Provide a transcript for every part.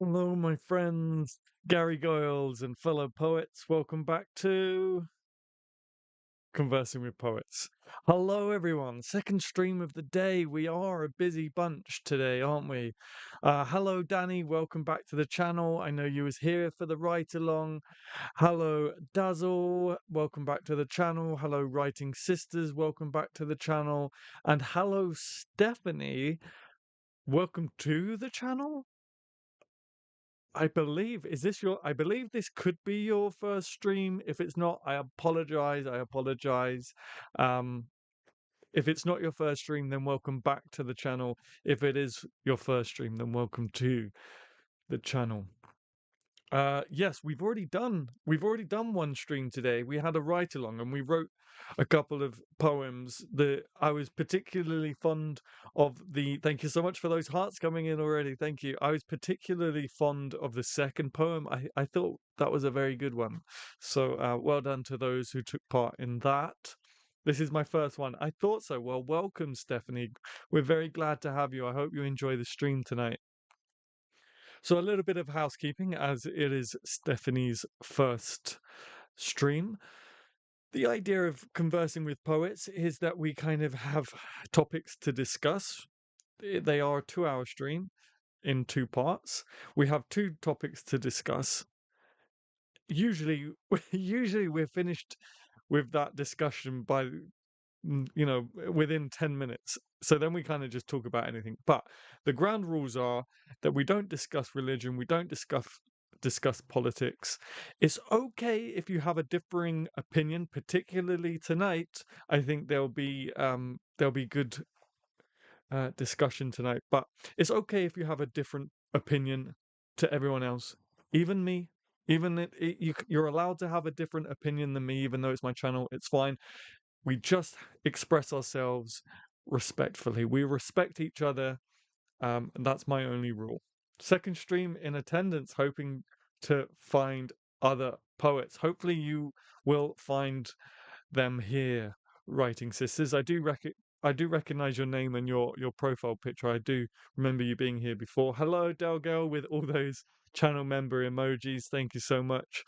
Hello, my friends, Gary Goyles and fellow poets. Welcome back to Conversing with Poets. Hello, everyone. Second stream of the day. We are a busy bunch today, aren't we? Hello, Danny. Welcome back to the channel. I know you was here for the ride along. Hello, Dazzle. Welcome back to the channel. Hello, Writing Sisters. Welcome back to the channel. And hello, Stephanie. Welcome to the channel. I believe this could be your first stream. If it's not, I apologize. I apologize. Um, if it's not your first stream, then welcome back to the channel. If it is your first stream, then welcome to the channel. Yes, we've already done one stream today. We had a write along and we wrote a couple of poems that I was particularly fond of. Thank you so much for those hearts coming in already. Thank you. I was particularly fond of the second poem. I thought that was a very good one. So well done to those who took part in that. This is my first one. I thought so. Well, welcome, Stephanie. We're very glad to have you. I hope you enjoy the stream tonight. So, a little bit of housekeeping as it is Stephanie's first stream. The idea of conversing with poets is that we kind of have topics to discuss. They are a 2 hour stream in two parts. We have two topics to discuss. Usually, usually we're finished with that discussion by within 10 minutes. So then we kind of just talk about anything. But the ground rules are that we don't discuss religion, we don't discuss politics. It's okay if you have a differing opinion, particularly tonight. I think there'll be good discussion tonight. But it's okay if you have a different opinion to everyone else, even me. Even you're allowed to have a different opinion than me, even though it's my channel. It's fine. We just express ourselves respectfully. We respect each other. And that's my only rule. Second stream in attendance, hoping to find other poets. Hopefully, you will find them here, Writing Sisters. I do recognize your name and your profile picture. I do remember you being here before. Hello, Delgirl, with all those channel member emojis. Thank you so much.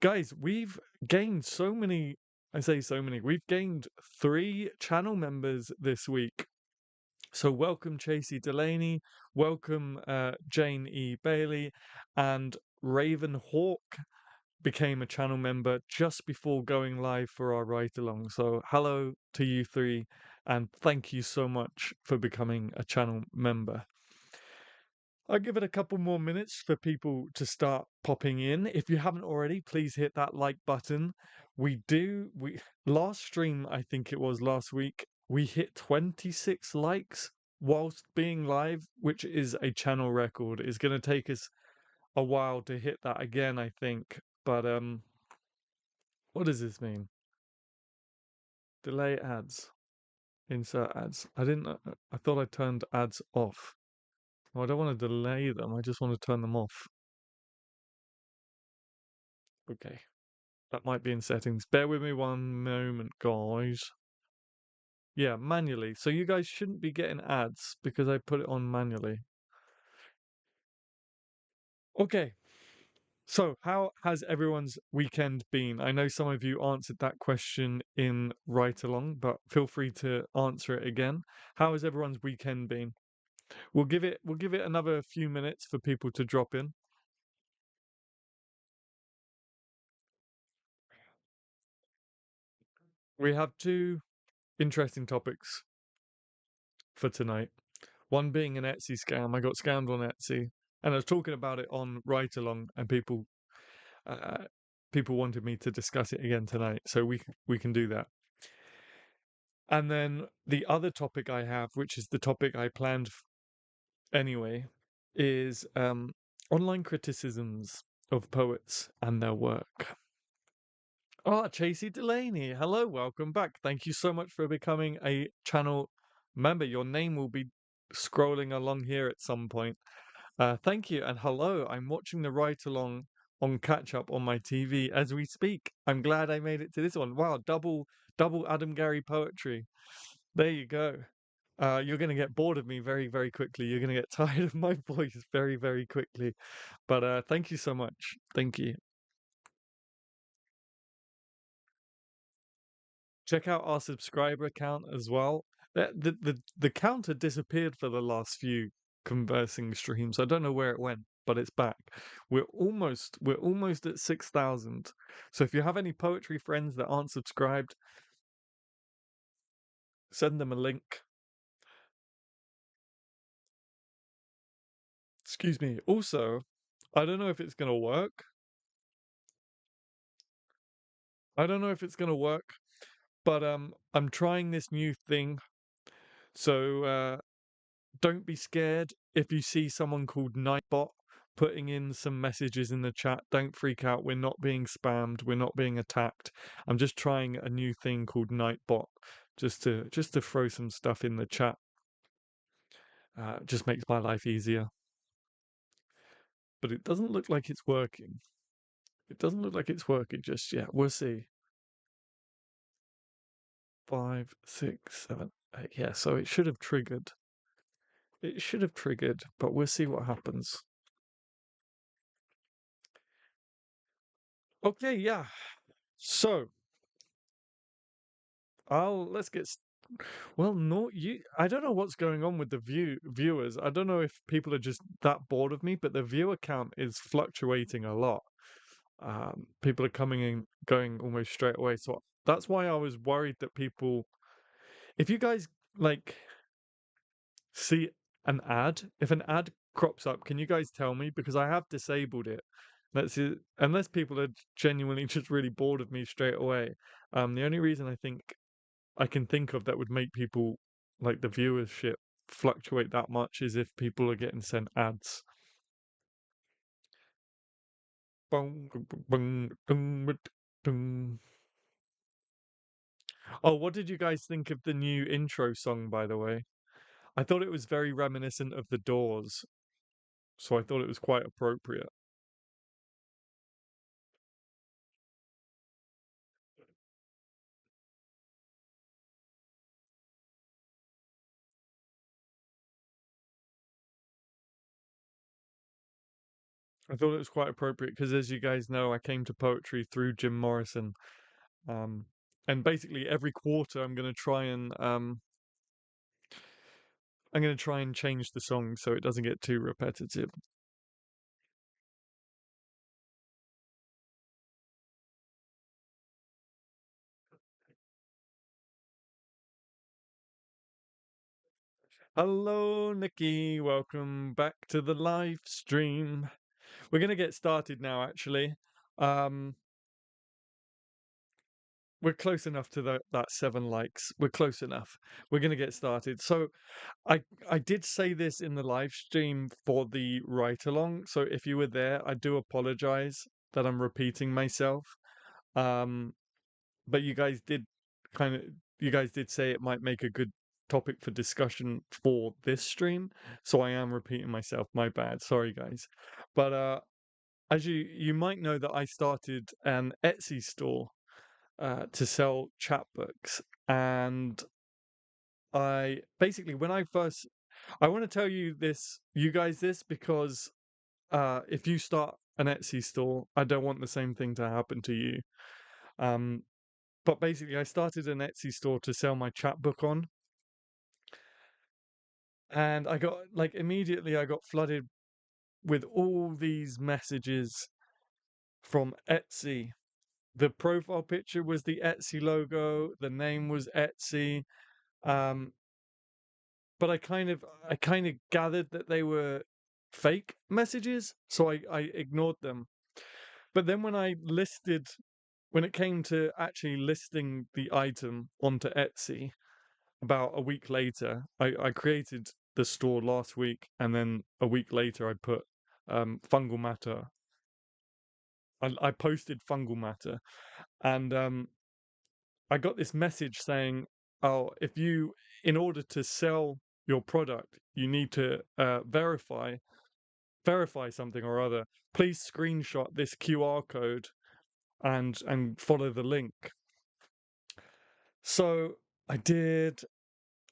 Guys, we've gained so many. I say so many. We've gained 3 channel members this week. So welcome Chasey Delaney, welcome Jane E. Bailey, and Raven Hawk became a channel member just before going live for our ride along. So hello to you 3, and thank you so much for becoming a channel member. I'll give it a couple more minutes for people to start popping in. If you haven't already, please hit that like button. We last stream, I think it was last week, we hit 26 likes whilst being live, which is a channel record. It's going to take us a while to hit that again, I think. But what does this mean? Delay ads. Insert ads. I thought I turned ads off. Oh, I don't want to delay them. I just want to turn them off. Okay. That might be in settings. Bear with me one moment, guys. Yeah, manually. So you guys shouldn't be getting ads because I put it on manually. Okay. So how has everyone's weekend been? I know some of you answered that question in Write Along, but feel free to answer it again. How has everyone's weekend been? We'll give it another few minutes for people to drop in. We have 2 interesting topics for tonight. One being an Etsy scam. I got scammed on Etsy, and I was talking about it on Write Along, and uh, people wanted me to discuss it again tonight, so we can do that. And then the other topic I have, which is the topic I planned anyway, is online criticisms of poets and their work. Oh, Chasey Delaney, hello, welcome back. Thank you so much for becoming a channel member. Your name will be scrolling along here at some point. Thank you and hello. I'm watching the write along on catch up on my TV as we speak. I'm glad I made it to this one. Wow, double Adam Gary poetry. There you go. You're going to get bored of me very, very quickly. You're going to get tired of my voice very, very quickly. But thank you so much. Thank you. Check out our subscriber count as well. The counter disappeared for the last few conversing streams. I don't know where it went, but it's back. We're almost at 6,000. So if you have any poetry friends that aren't subscribed, send them a link. Excuse me. Also, I don't know if it's gonna work. I don't know if it's gonna work, but I'm trying this new thing. So don't be scared if you see someone called Nightbot putting in some messages in the chat. Don't freak out. We're not being spammed. We're not being attacked. I'm just trying a new thing called Nightbot, just to throw some stuff in the chat. Just makes my life easier. But it doesn't look like it's working. It doesn't look like it's working just yet. We'll see. 5, 6, 7, 8. Yeah, so it should have triggered. It should have triggered, but we'll see what happens. Okay, yeah. So let's get well, no, I don't know what's going on with the viewers. I don't know if people are just that bored of me, but the viewer count is fluctuating a lot. People are coming and going almost straight away. So that's why I was worried that people, if you guys like see an ad, if an ad crops up, can you guys tell me? Because I have disabled it. That's it. Unless people are genuinely just really bored of me straight away. The only reason I can think of that would make people like the viewership fluctuate that much is if people are getting sent ads. Oh, what did you guys think of the new intro song, by the way? I thought it was very reminiscent of The Doors, so I thought it was quite appropriate. I thought it was quite appropriate because, as you guys know, I came to poetry through Jim Morrison. Um, and basically every quarter I'm gonna try and change the song so it doesn't get too repetitive. Hello, Nikki. Welcome back to the live stream. We're gonna get started now, actually. Um, we're close enough to that 7 likes. We're close enough. We're gonna get started. So I did say this in the live stream for the write along. So if you were there, I do apologize that I'm repeating myself. Um, but kind of you guys did say it might make a good topic for discussion for this stream, so I am repeating myself. My bad. Sorry, guys. But as you might know, that I started an Etsy store to sell chapbooks, and I basically when I first I want to tell you guys this because if you start an Etsy store, I don't want the same thing to happen to you. Um, but basically, I started an Etsy store to sell my chapbook on, and I got like immediately I got flooded with all these messages from Etsy. The profile picture was the Etsy logo, the name was Etsy. Um, but I kind of gathered that they were fake messages, so I ignored them. But then when it came to actually listing the item onto Etsy, about a week later, I created the store last week, and then a week later, I put fungal matter. I posted fungal matter, and I got this message saying, "Oh, in order to sell your product, you need to verify something or other. Please screenshot this QR code and follow the link." So I did.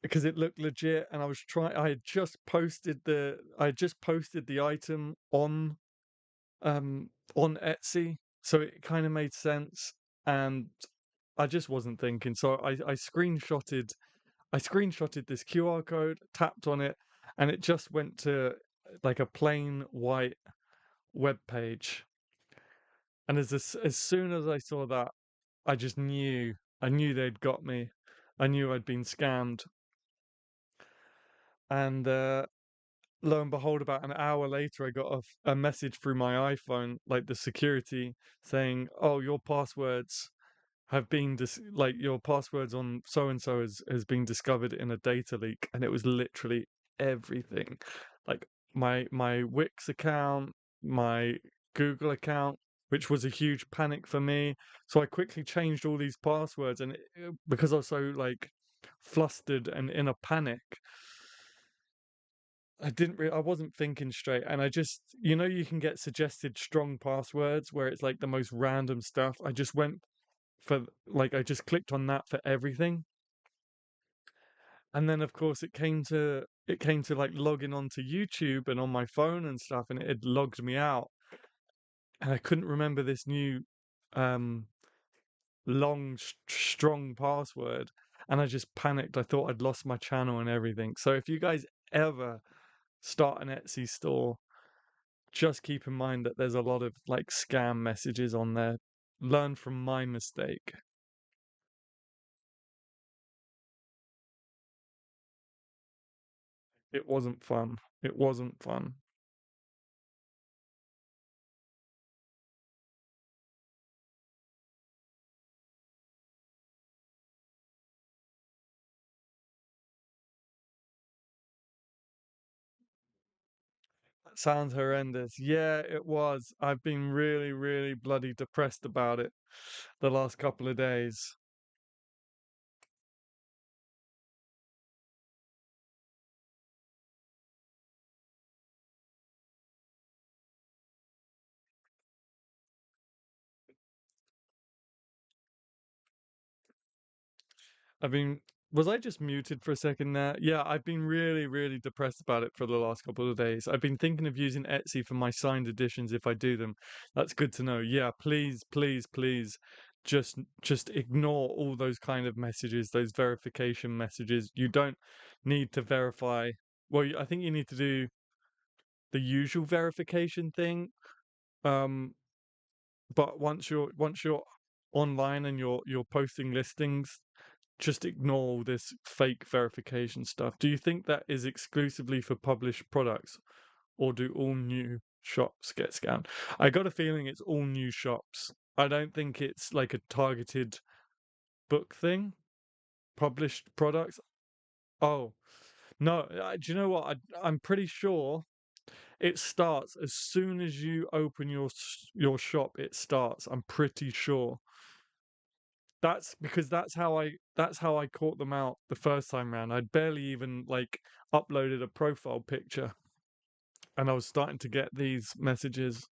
because it looked legit, and I had just posted the item on Etsy, so it kind of made sense, and I just wasn't thinking. So I screenshotted this QR code, tapped on it, and it just went to like a plain white web page. And as soon as I saw that, I just knew I knew they'd got me. I knew I'd been scammed. And lo and behold, about an hour later, I got a message through my iPhone, like the security saying, "Oh, your passwords have been like your passwords on so and so has been discovered in a data leak," and it was literally everything, like my Wix account, my Google account, which was a huge panic for me. So I quickly changed all these passwords, and because I was so like flustered and in a panic, I wasn't thinking straight, and I just, you can get suggested strong passwords where it's like the most random stuff. I just went for like I just clicked on that for everything. And then of course it came to like logging onto YouTube and on my phone and stuff, and it had logged me out. And I couldn't remember this new um long strong password, and I just panicked. I thought I'd lost my channel and everything. So if you guys ever start an Etsy store, just keep in mind that there's a lot of like scam messages on there. Learn from my mistake. It wasn't fun. It wasn't fun. That sounds horrendous. Yeah, it was. I've been really, really bloody depressed about it the last couple of days. I mean, was I just muted for a second there? Yeah, I've been really, really depressed about it for the last couple of days. I've been thinking of using Etsy for my signed editions if I do them. That's good to know. Yeah, please, please, please, just ignore all those kind of messages, those verification messages. You don't need to verify. Well, I think you need to do the usual verification thing. Um, but once you're online and you're posting listings, just ignore all this fake verification stuff. Do you think that is exclusively for published products, or do all new shops get scammed? I got a feeling it's all new shops. I don't think it's like a targeted book thing, published products. Oh, no, do you know what? I'm pretty sure it starts as soon as you open your shop. It starts. I'm pretty sure. That's because that's how I caught them out the first time round. I'd barely even like uploaded a profile picture, and I was starting to get these messages.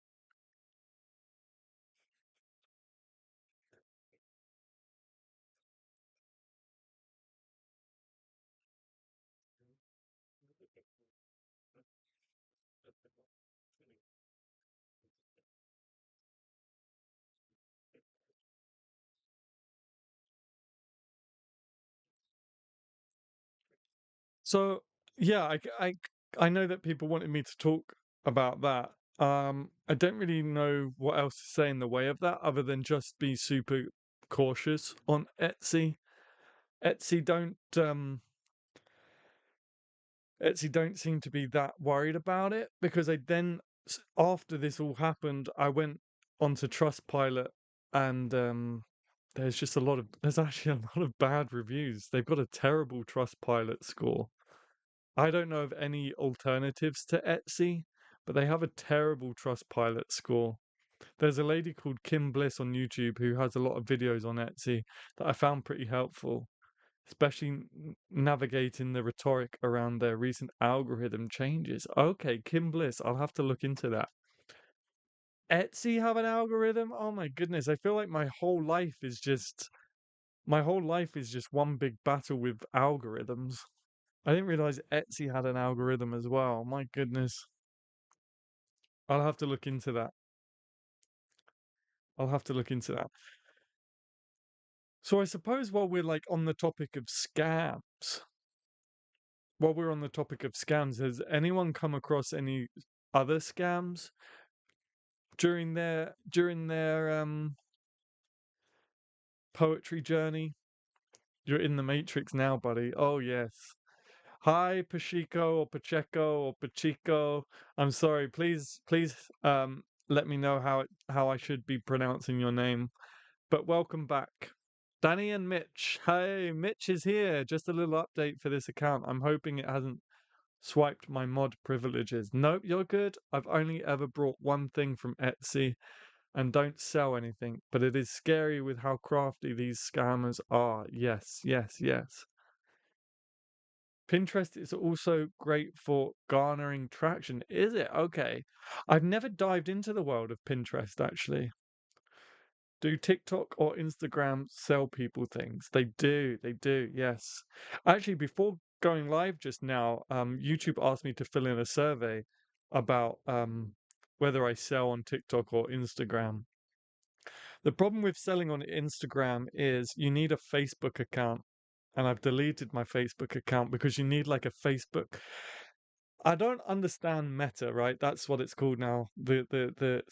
So yeah, I know that people wanted me to talk about that. I don't really know what else to say in the way of that other than just be super cautious on Etsy. Etsy don't um Etsy don't seem to be that worried about it, because after this all happened, I went onto Trustpilot, and there's actually a lot of bad reviews. They've got a terrible Trustpilot score. I don't know of any alternatives to Etsy, but they have a terrible Trustpilot score. There's a lady called Kim Bliss on YouTube who has a lot of videos on Etsy that I found pretty helpful, especially navigating the rhetoric around their recent algorithm changes. Okay, Kim Bliss, I'll have to look into that. Etsy have an algorithm? Oh my goodness, I feel like my whole life is just one big battle with algorithms. I didn't realize Etsy had an algorithm as well. My goodness. I'll have to look into that. I'll have to look into that. So I suppose while we're like on the topic of scams, while we're on the topic of scams, has anyone come across any other scams during their poetry journey? You're in the Matrix now, buddy. Oh yes. Hi, Pachico or Pacheco or Pachico. I'm sorry. Please let me know how I should be pronouncing your name. But welcome back. Danny and Mitch. Hey, Mitch is here. Just a little update for this account. I'm hoping it hasn't swiped my mod privileges. Nope, you're good. I've only ever brought one thing from Etsy and don't sell anything, but it is scary with how crafty these scammers are. Yes, yes, yes. Pinterest is also great for garnering traction. Is it? Okay. I've never dived into the world of Pinterest actually. Do TikTok or Instagram sell people things? They do, yes. Actually, before going live just now, YouTube asked me to fill in a survey about whether I sell on TikTok or Instagram. The problem with selling on Instagram is you need a Facebook account, and I've deleted my Facebook account because you need like a Facebook. I don't understand Meta, right? That's what it's called now. The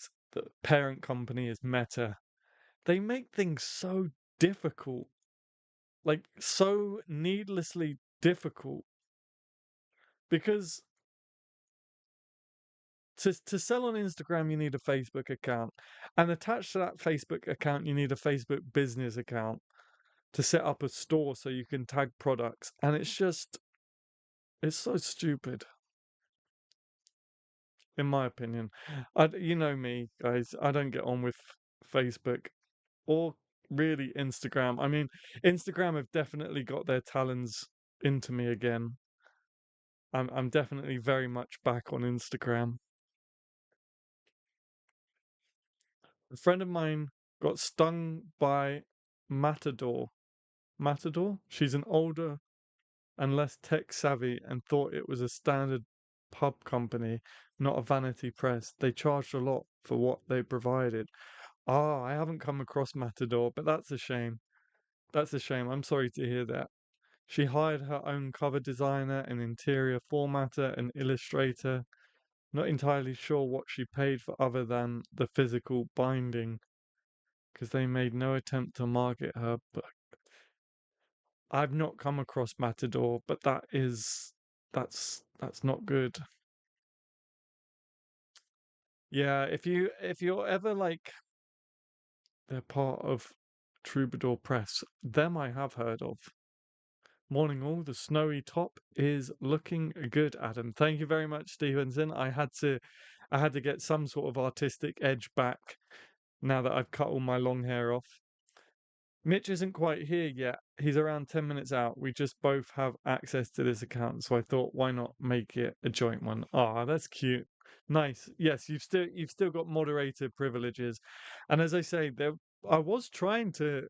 parent company is Meta. They make things so difficult, like so needlessly difficult. Because to sell on Instagram, you need a Facebook account, and attached to that Facebook account, you need a Facebook business account to set up a store so you can tag products. And it's so stupid, in my opinion. You know me, guys. I don't get on with Facebook or really Instagram. I mean, Instagram have definitely got their talons into me again. I'm definitely very much back on Instagram. A friend of mine got stung by Matador. Matador? She's an older and less tech savvy and thought it was a standard pub company, not a vanity press. They charged a lot for what they provided. Ah, I haven't come across Matador, but that's a shame. That's a shame. I'm sorry to hear that. She hired her own cover designer, an interior formatter, an illustrator. Not entirely sure what she paid for other than the physical binding, because they made no attempt to market her. But I've not come across Matador, but that's not good. Yeah, if you're ever like they're part of Troubadour Press, them I have heard of. Morning all, the snowy top is looking good, Adam. Thank you very much, Stevenson. I had to get some sort of artistic edge back now that I've cut all my long hair off. Mitch isn't quite here yet. He's around 10 minutes out. We just both have access to this account, so I thought why not make it a joint one? Ah, that's cute. Nice. Yes, you've still got moderator privileges. And as I say, there I was trying to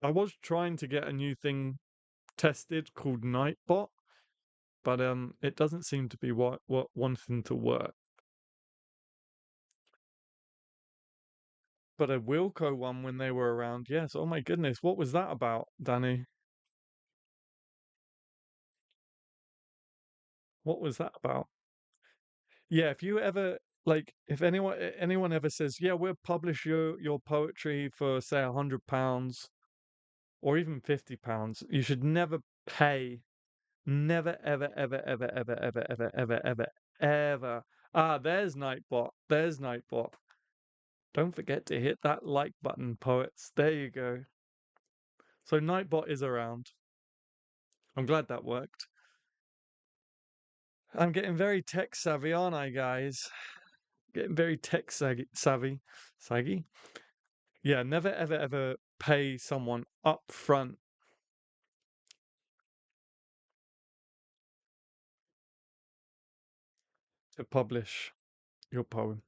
I was trying to get a new thing tested called Nightbot, but it doesn't seem to be what wanting to work. But a Wilco one when they were around, yes. Oh my goodness, what was that about, Danny? What was that about? Yeah, if you ever like, if anyone ever says, yeah, we'll publish your poetry for say £100 or even £50, you should never pay. Never, ever, ever, ever, ever, ever, ever, ever, ever, ever. Ah, there's Nightbot. There's Nightbot. Don't forget to hit that like button, poets. There you go. So Nightbot is around. I'm glad that worked. I'm getting very tech savvy, aren't I, guys? Getting very tech savvy. Saggy? Yeah, never ever ever pay someone up front to publish your poem.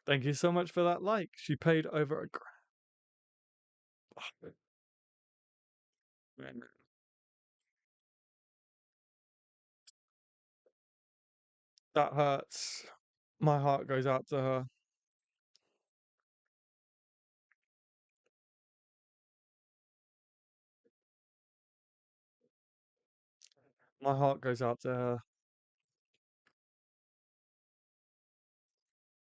Thank you so much for that like. She paid over a grand. That hurts. My heart goes out to her. My heart goes out to her.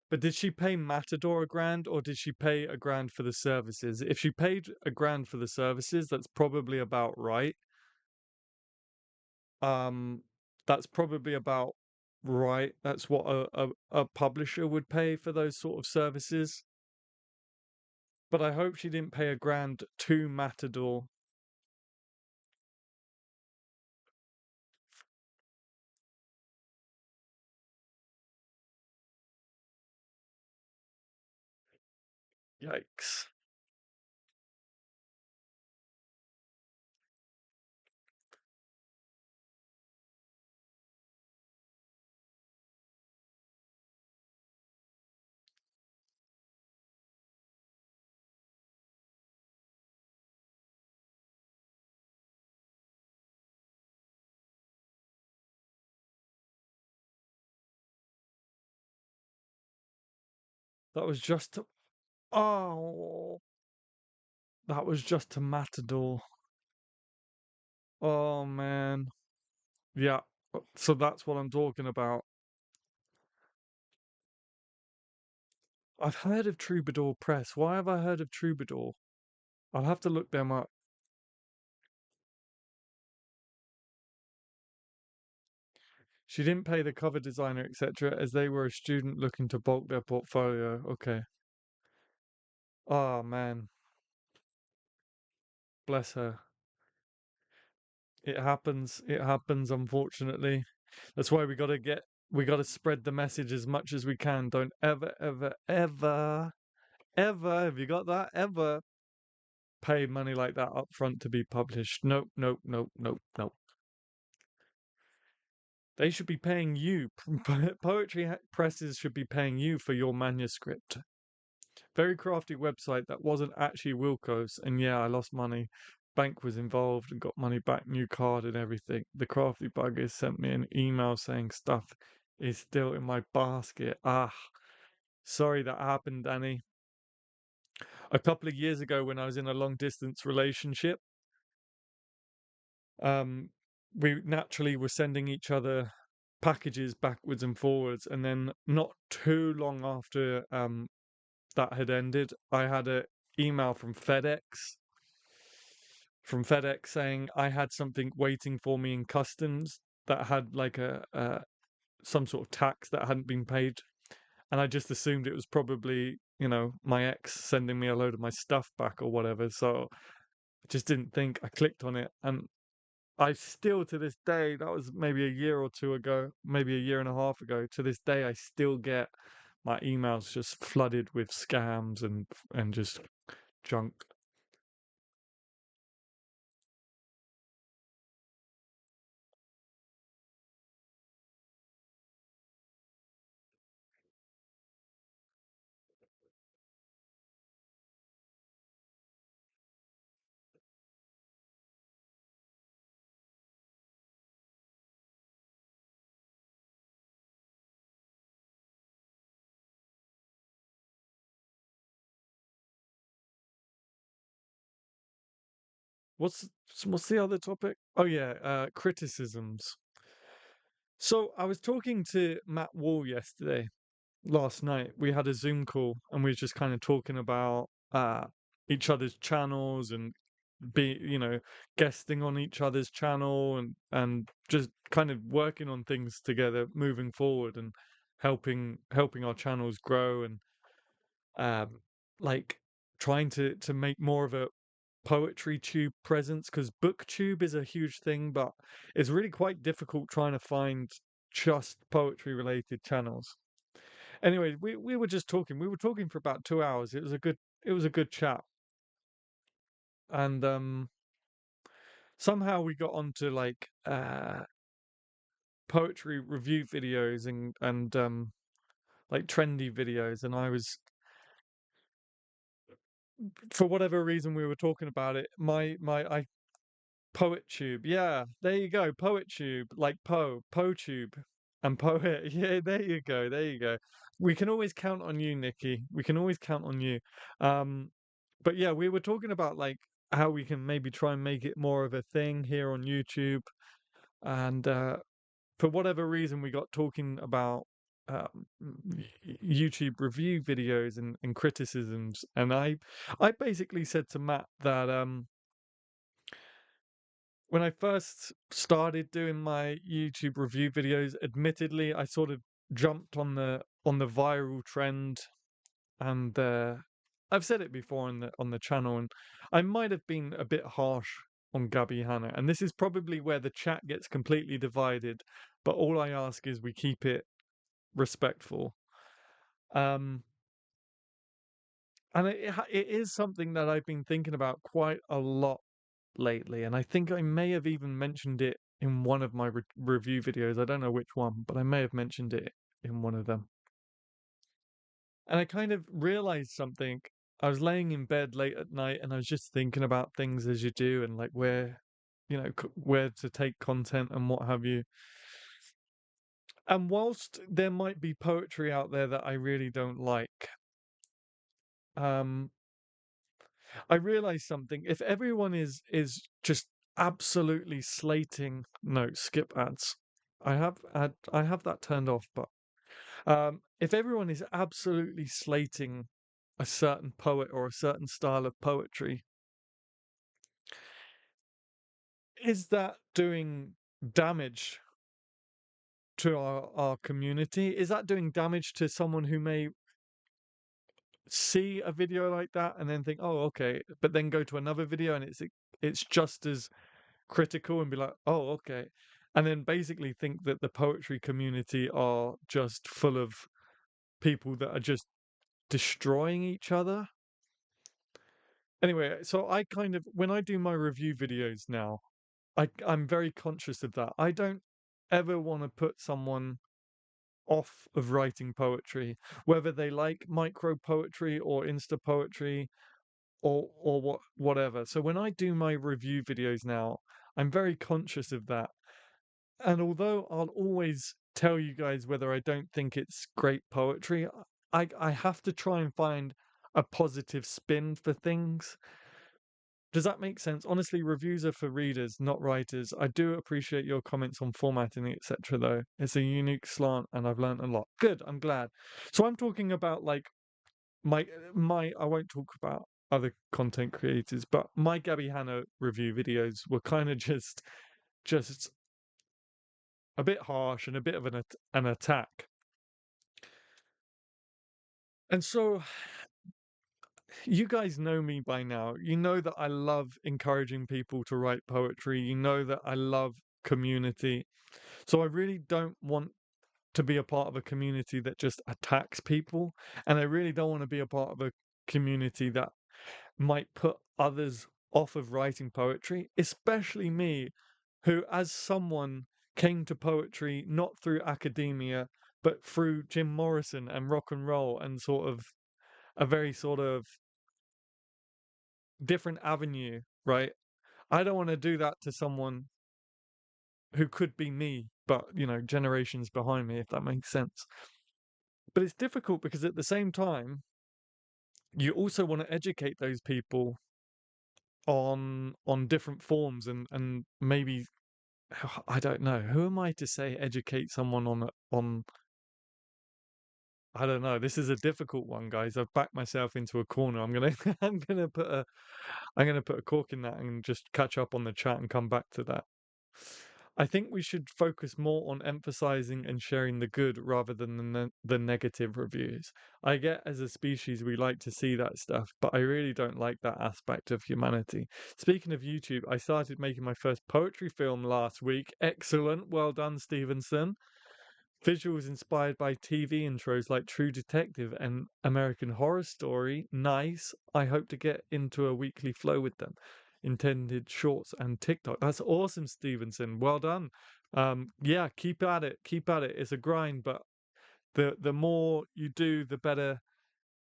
But did she pay Matador a grand or did she pay a grand for the services? If she paid a grand for the services, that's probably about right. Um, that's probably about right. That's what a publisher would pay for those sort of services. But I hope she didn't pay a grand to Matador. Yikes. That was just to, oh, that was just to Matador. Oh man. Yeah. So that's what I'm talking about. I've heard of Troubadour Press. Why have I heard of Troubadour? I'll have to look them up. She didn't pay the cover designer, etc., as they were a student looking to bulk their portfolio. Okay. Oh man, bless her. It happens. It happens, unfortunately. That's why we gotta spread the message as much as we can. Don't ever, ever, ever, ever, have you got that? Ever pay money like that up front to be published. Nope, nope, nope, nope, nope. They should be paying you. Poetry presses should be paying you for your manuscript. Very crafty website that wasn't actually Wilco's. And yeah, I lost money. Bank was involved and got money back, new card and everything. The crafty buggers sent me an email saying stuff is still in my basket. Ah, sorry that happened, Danny. A couple of years ago when I was in a long distance relationship, um, we naturally were sending each other packages backwards and forwards. And then not too long after that had ended, I had a email from FedEx saying I had something waiting for me in customs that had like a some sort of tax that hadn't been paid, and I just assumed it was probably my ex sending me a load of my stuff back or whatever. So I just didn't think. I clicked on it, and I still to this day, that was maybe a year or two ago, maybe a year and a half ago. To this day, I still get my emails just flooded with scams and just junk. What's what's the other topic? Oh yeah, criticisms. So I was talking to Matt Wall last night. We had a Zoom call and we were just kind of talking about each other's channels and guesting on each other's channel and just kind of working on things together moving forward and helping our channels grow and um like trying to make more of a poetry tube presence because booktube is a huge thing, but it's really quite difficult trying to find just poetry related channels. Anyway, we were just talking. We were talking for about 2 hours. It was a good chat, and somehow we got onto like poetry review videos and like trendy videos, and I was, for whatever reason, we were talking about it. I PoetTube. Yeah, there you go. PoetTube, like PoTube, and Poet. Yeah, there you go. There you go. We can always count on you, Nikki. We can always count on you. Um, but yeah, we were talking about like how we can maybe try and make it more of a thing here on YouTube. And for whatever reason, we got talking about YouTube review videos and criticisms. And I basically said to Matt that when I first started doing my YouTube review videos, admittedly, I sort of jumped on the viral trend, and I've said it before on the channel, and I might have been a bit harsh on Gabby Hanna, and this is probably where the chat gets completely divided. But all I ask is we keep it respectful. Um, and it is something that I've been thinking about quite a lot lately, and I think I may have even mentioned it in one of my review videos. I don't know which one, but I may have mentioned it in one of them. And I kind of realized something. I was laying in bed late at night, and I was just thinking about things as you do, and like where, where to take content and what have you. And whilst there might be poetry out there that I really don't like, um, I realized something. If everyone is just absolutely slating, no, skip ads. I have that turned off, but if everyone is absolutely slating a certain poet or a certain style of poetry, is that doing damage to our community? Is that doing damage to someone who may see a video like that and then think, oh, okay, but then go to another video and it's just as critical and be like, oh, okay. And then basically think that the poetry community are just full of people that are just destroying each other. Anyway, so I kind of, when I do my review videos now, I'm very conscious of that. I don't ever want to put someone off of writing poetry, whether they like micro poetry or insta poetry or whatever. So when I do my review videos now, I'm very conscious of that. And although I'll always tell you guys whether I don't think it's great poetry, I have to try and find a positive spin for things. Does that make sense? Honestly, reviews are for readers, not writers. I do appreciate your comments on formatting, etc. though. It's a unique slant and I've learned a lot. Good, I'm glad. So I'm talking about like my I won't talk about other content creators, but my Gabby Hanna review videos were kind of just a bit harsh and a bit of an attack. And so you guys know me by now. You know that I love encouraging people to write poetry. You know that I love community. So I really don't want to be a part of a community that just attacks people. And I really don't want to be a part of a community that might put others off of writing poetry, especially me, who, as someone, came to poetry not through academia, but through Jim Morrison and rock and roll and sort of a very sort of different avenue, right? I don't want to do that to someone who could be me, but generations behind me, if that makes sense. But it's difficult because at the same time, you also want to educate those people on different forms and maybe I don't know. Who am I to say educate someone on I don't know. This is a difficult one, guys. I've backed myself into a corner. I'm gonna I'm gonna put a cork in that and just catch up on the chat and come back to that. I think we should focus more on emphasizing and sharing the good rather than the negative reviews. I get as a species we like to see that stuff, but I really don't like that aspect of humanity. Speaking of YouTube, I started making my first poetry film last week. Excellent. Well done, Stevenson. Visuals inspired by TV intros like True Detective and American Horror Story. Nice. I hope to get into a weekly flow with them. Intended shorts and TikTok. That's awesome, Stevenson. Well done. Yeah, keep at it. Keep at it. It's a grind, but the more you do, the better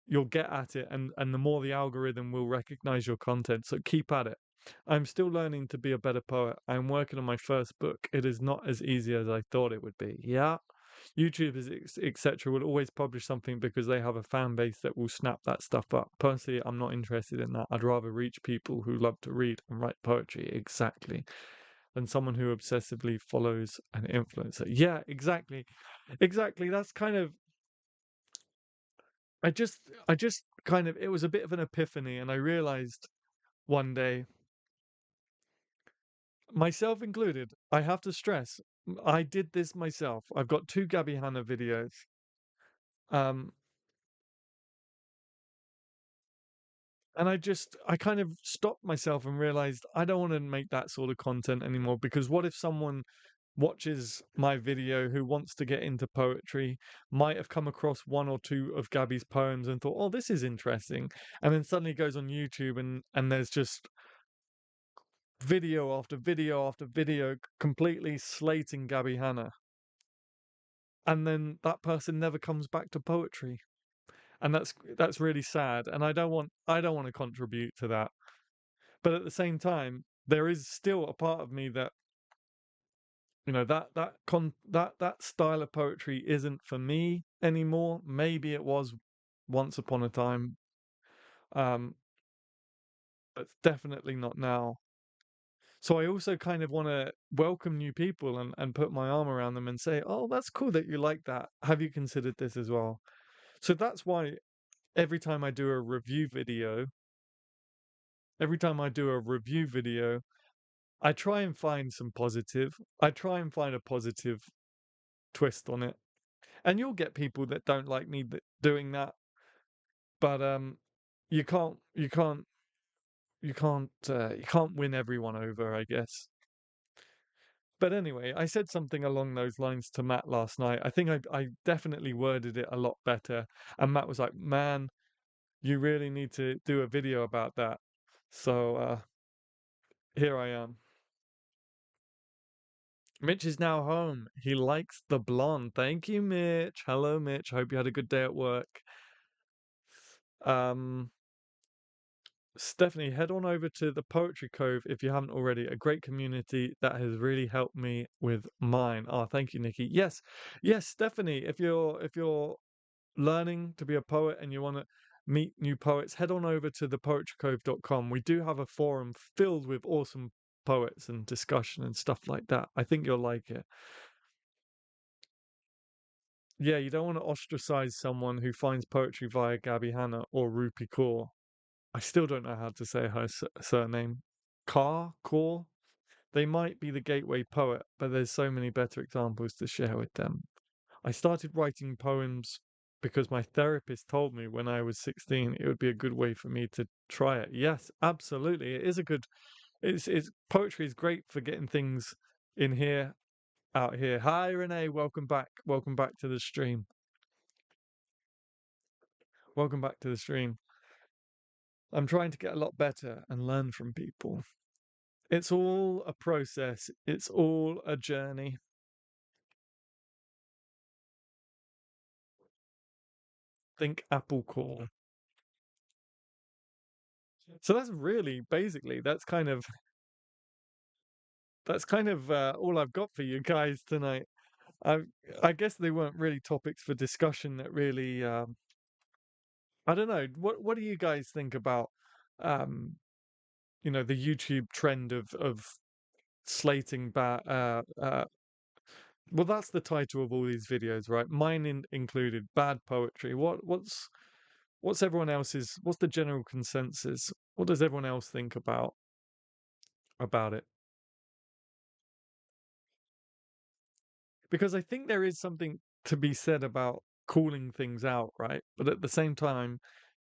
you'll get at it, and the more the algorithm will recognize your content. So keep at it. I'm still learning to be a better poet. I'm working on my first book. It is not as easy as I thought it would be. Yeah. YouTube is etc. will always publish something because they have a fan base that will snap that stuff up. Personally, I'm not interested in that. I'd rather reach people who love to read and write poetry exactly than someone who obsessively follows an influencer. Yeah, exactly. Exactly. That's kind of I just kind of it was a bit of an epiphany and I realized one day, myself included, I have to stress, I did this myself. I've got two Gabby Hanna videos. Um, and I kind of stopped myself and realized I don't want to make that sort of content anymore because what if someone watches my video who wants to get into poetry, might have come across one or two of Gabby's poems and thought, oh, this is interesting. And then suddenly goes on YouTube and there's just video after video after video completely slating Gabby Hanna. And then that person never comes back to poetry. And that's really sad. And I don't want to contribute to that. But at the same time, there is still a part of me that that style of poetry isn't for me anymore. Maybe it was once upon a time, um, but definitely not now. So I also kind of want to welcome new people and put my arm around them and say, "Oh, that's cool that you like that. Have you considered this as well?" So that's why every time I do a review video, every time I do a review video, I try and find some positive. I try and find a positive twist on it. And you'll get people that don't like me doing that, but you can't you can't you can't win everyone over, I guess. But anyway, I said something along those lines to Matt last night. I think I definitely worded it a lot better, and Matt was like, "Man, you really need to do a video about that." So here I am. Mitch is now home. He likes the blonde. Thank you, Mitch. Hello, Mitch. Hope you had a good day at work. Um, Stephanie, head on over to the Poetry Cove if you haven't already. A great community that has really helped me with mine. Oh, thank you, Nikki. Yes, yes, Stephanie. If you're learning to be a poet and you want to meet new poets, head on over to thepoetrycove.com. We do have a forum filled with awesome poets and discussion and stuff like that. I think you'll like it. Yeah, you don't want to ostracize someone who finds poetry via Gabby Hanna or Rupi Kaur. I still don't know how to say her surname. Kaur? They might be the gateway poet, but there's so many better examples to share with them. I started writing poems because my therapist told me when I was 16 it would be a good way for me to try it. Yes, absolutely. It is a good it's poetry is great for getting things in here, out here. Hi Renee, welcome back. Welcome back to the stream. Welcome back to the stream. I'm trying to get a lot better and learn from people. It's all a process. It's all a journey. Think Apple Core. So that's really basically that's kind of all I've got for you guys tonight. I I guess they weren't really topics for discussion that really I don't know. What do you guys think about um the YouTube trend of slating well, that's the title of all these videos, right? Mine included bad poetry. What's everyone else's? What's the general consensus? What does everyone else think about it? Because I think there is something to be said about calling things out, right? But at the same time,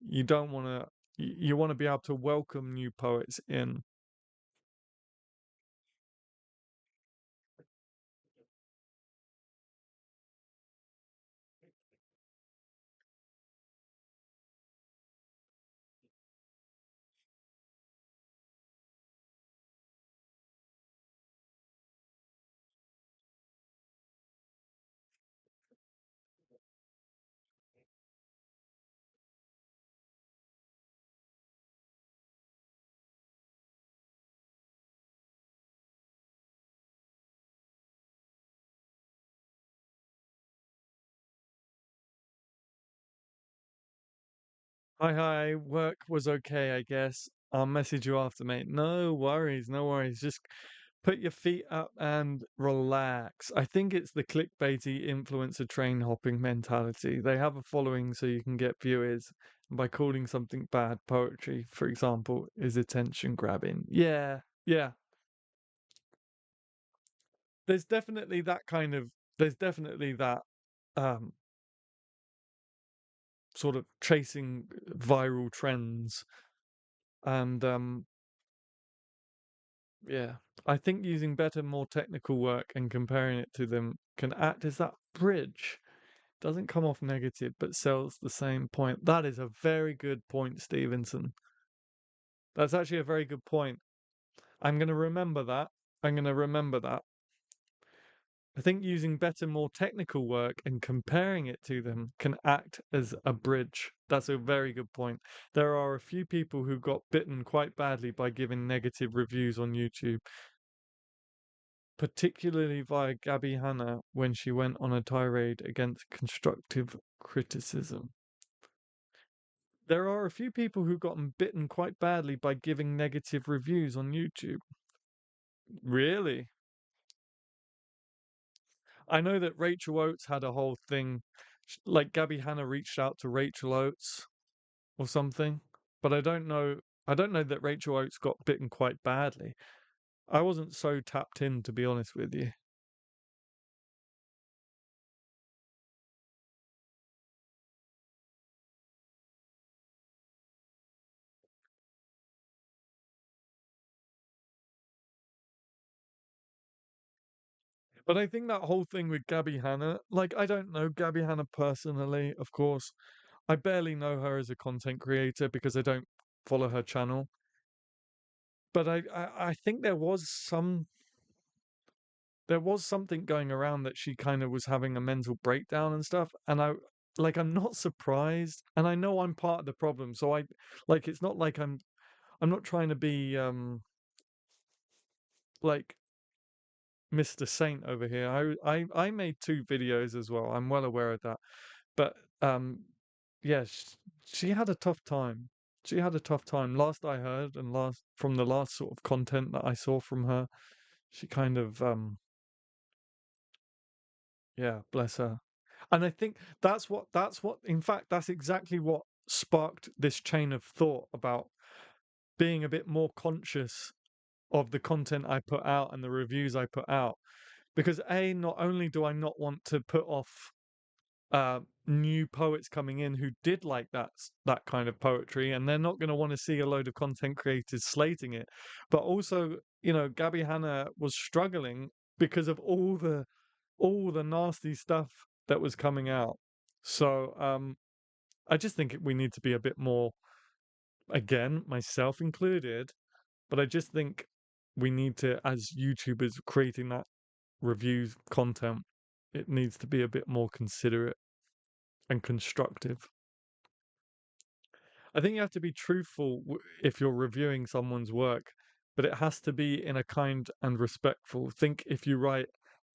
you don't want to. You want to be able to welcome new poets in. Hi, hi. Work was okay, I guess. I'll message you after, mate. No worries, no worries. Just put your feet up and relax. I think it's the clickbaity influencer train hopping mentality. They have a following so you can get viewers. And by calling something bad poetry, for example, is attention grabbing. Yeah, yeah. There's definitely that kind of, there's definitely that um sort of chasing viral trends and yeah, I think using better, more technical work and comparing it to them can act as that bridge. Doesn't come off negative, but sells the same point. That is a very good point, Stevenson. That's actually a very good point. I'm going to remember that. I'm going to remember that. I think using better, more technical work and comparing it to them can act as a bridge. That's a very good point. There are a few people who got bitten quite badly by giving negative reviews on YouTube, particularly via Gabby Hanna when she went on a tirade against constructive criticism. There are a few people who've gotten bitten quite badly by giving negative reviews on YouTube. Really? I know that Rachel Oates had a whole thing, like Gabby Hanna reached out to Rachel Oates or something, but I don't know. I don't know that Rachel Oates got bitten quite badly. I wasn't so tapped in, to be honest with you. But I think that whole thing with Gabby Hanna, like, I don't know Gabby Hanna personally, of course. I barely know her as a content creator because I don't follow her channel. But I think there was something going around that she kind of was having a mental breakdown and stuff. And I'm not surprised. And I know I'm part of the problem. So it's not like I'm not trying to be, like Mr. Saint over here. I made two videos as well. I'm well aware of that. But yeah, she had a tough time. She had a tough time. Last I heard, and last from the last sort of content that I saw from her, she kind of yeah, bless her. And I think in fact that's exactly what sparked this chain of thought about being a bit more conscious of the content I put out and the reviews I put out. Because A, not only do I not want to put off new poets coming in who did like that kind of poetry, and they're not going to want to see a load of content creators slating it. But also, Gabby Hanna was struggling because of all the nasty stuff that was coming out. So I just think we need to be a bit more, again, myself included, but I just think we need to, as YouTubers creating that reviews content, it needs to be a bit more considerate and constructive. I think you have to be truthful if you're reviewing someone's work, but it has to be in a kind and respectful. Think if you write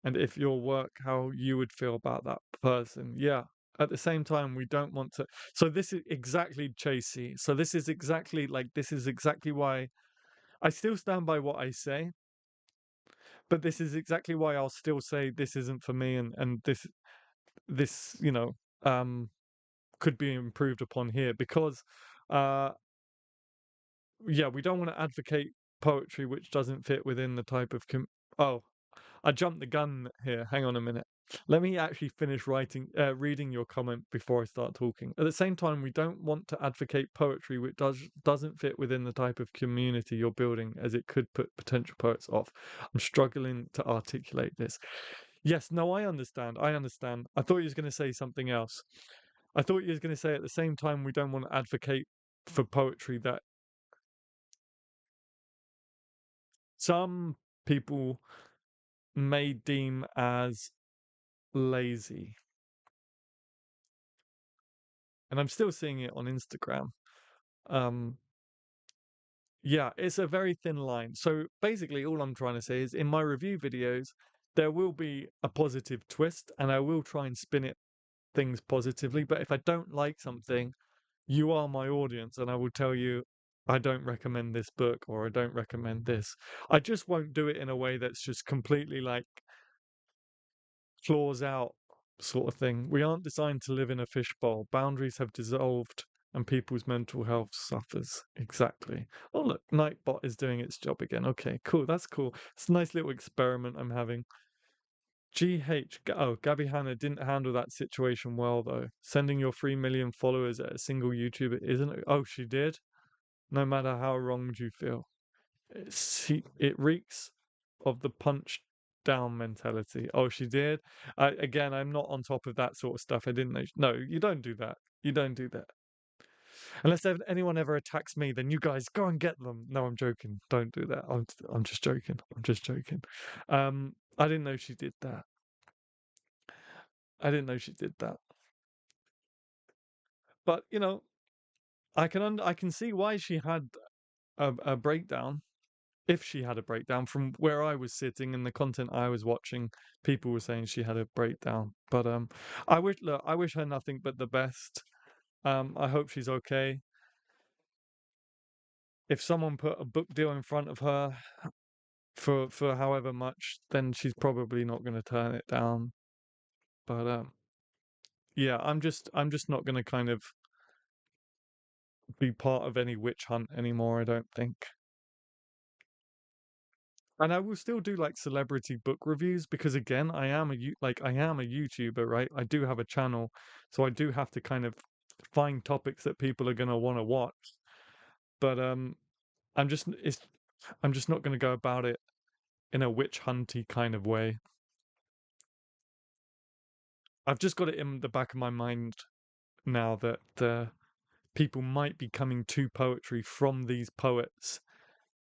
and if your work, how you would feel about that person. Yeah. At the same time, we don't want to. So this is exactly Chasey. So this is exactly why I still stand by what I say, but this is exactly why I'll still say this isn't for me, and this um could be improved upon here because uh yeah, we don't want to advocate poetry which doesn't fit within the type of oh, I jumped the gun here. Hang on a minute. Let me actually finish reading your comment before I start talking. At the same time, we don't want to advocate poetry which doesn't fit within the type of community you're building, as it could put potential poets off. I'm struggling to articulate this. Yes, no, I understand. I understand. I thought you was going to say something else. I thought you was going to say at the same time we don't want to advocate for poetry that some people may deem as lazy. And I'm still seeing it on Instagram. Um, yeah, it's a very thin line. So basically, all I'm trying to say is in my review videos, there will be a positive twist and I will try and spin it things positively. But if I don't like something, you are my audience, and I will tell you, I don't recommend this book or I don't recommend this. I just won't do it in a way that's just completely like claws out sort of thing. We aren't designed to live in a fishbowl. Boundaries have dissolved and people's mental health suffers. Exactly. Oh, look, Nightbot is doing its job again. Okay, cool. That's cool. It's a nice little experiment I'm having. Gabby Hanna didn't handle that situation well, though. Sending your 3 million followers at a single YouTuber isn't. Oh, she did? No matter how wronged you feel. It reeks of the punch down mentality. Oh, she did? Again, I'm not on top of that sort of stuff. I didn't know. No, you don't do that. You don't do that. Unless anyone ever attacks me, then you guys go and get them. No, I'm joking. Don't do that. I'm just joking. I'm just joking. I didn't know she did that. I didn't know she did that. But you know, I can see why she had a breakdown. If she had a breakdown, from where I was sitting and the content I was watching, people were saying she had a breakdown. But I wish her nothing but the best. I hope she's okay. If someone put a book deal in front of her for however much, then she's probably not going to turn it down. But yeah, I'm just not going to kind of be part of any witch hunt anymore, I don't think. And I will still do like celebrity book reviews because again, I am a YouTuber, right? I do have a channel, so I do have to kind of find topics that people are going to want to watch. But I'm just not going to go about it in a witch hunty kind of way. I've just got it in the back of my mind now that people might be coming to poetry from these poets,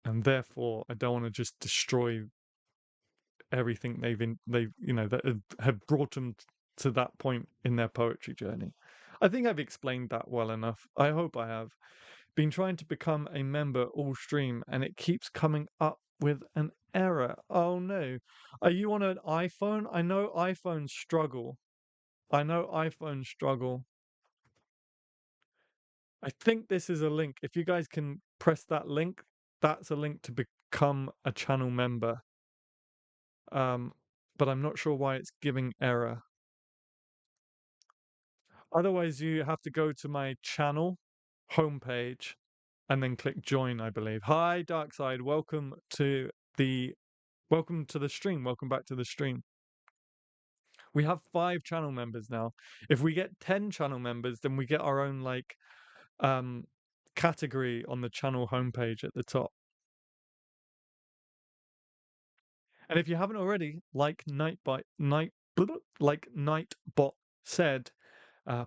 and therefore I don't want to just destroy everything that have brought them to that point in their poetry journey. I think I've explained that well enough. I hope I have. Been trying to become a member all stream and it keeps coming up with an error. Oh no. Are you on an iPhone? I know iPhones struggle. I think this is a link. If you guys can press that link, that's a link to become a channel member. But I'm not sure why it's giving error. Otherwise, you have to go to my channel homepage and then click join, I believe. Hi, Darkside. Welcome to the stream. Welcome back to the stream. We have 5 channel members now. If we get 10 channel members, then we get our own like category on the channel homepage at the top. And if you haven't already, like Nightbot said,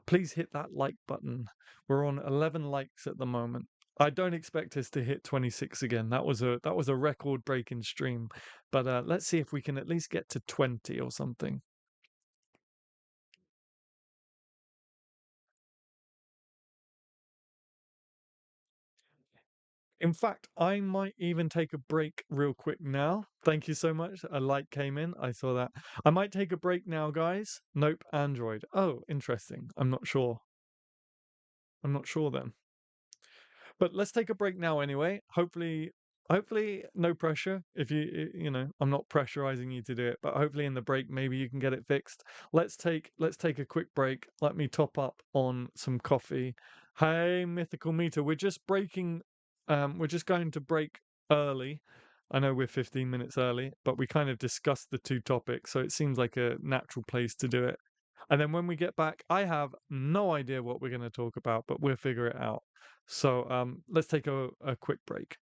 please hit that like button. We're on 11 likes at the moment. I don't expect us to hit 26 again. That was a record-breaking stream. But let's see if we can at least get to 20 or something. In fact, I might even take a break real quick now. Thank you so much. A like came in. I saw that. I might take a break now, guys. Nope, Android. Oh, interesting. I'm not sure. I'm not sure then. But let's take a break now anyway. Hopefully no pressure. If I'm not pressurizing you to do it, but hopefully in the break maybe you can get it fixed. Let's take a quick break. Let me top up on some coffee. Hey, Mythical Meter, we're just going to break early. I know we're 15 minutes early, but we kind of discussed the 2 topics, so it seems like a natural place to do it. And then when we get back, I have no idea what we're going to talk about, but we'll figure it out. So let's take a quick break.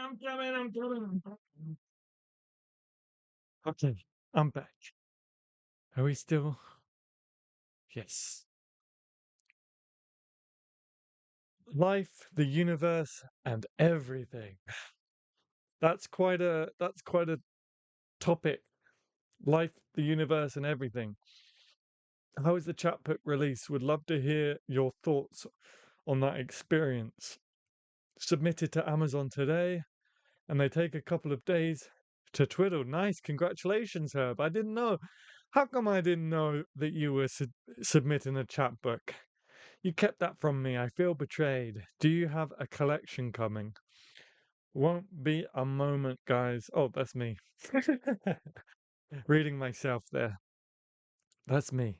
I'm coming, I'm coming, I'm coming. Okay, I'm back. Are we still? Yes. Life, the universe, and everything. That's quite a topic. Life, the universe, and everything. How is the chapbook release? Would love to hear your thoughts on that experience. Submitted to Amazon today, and they take a couple of days to twiddle. Nice, congratulations, Herb. I didn't know. How come I didn't know that you were submitting a chapbook? You kept that from me. I feel betrayed. Do you have a collection coming? Won't be a moment, guys. Oh, that's me. Reading myself there. That's me.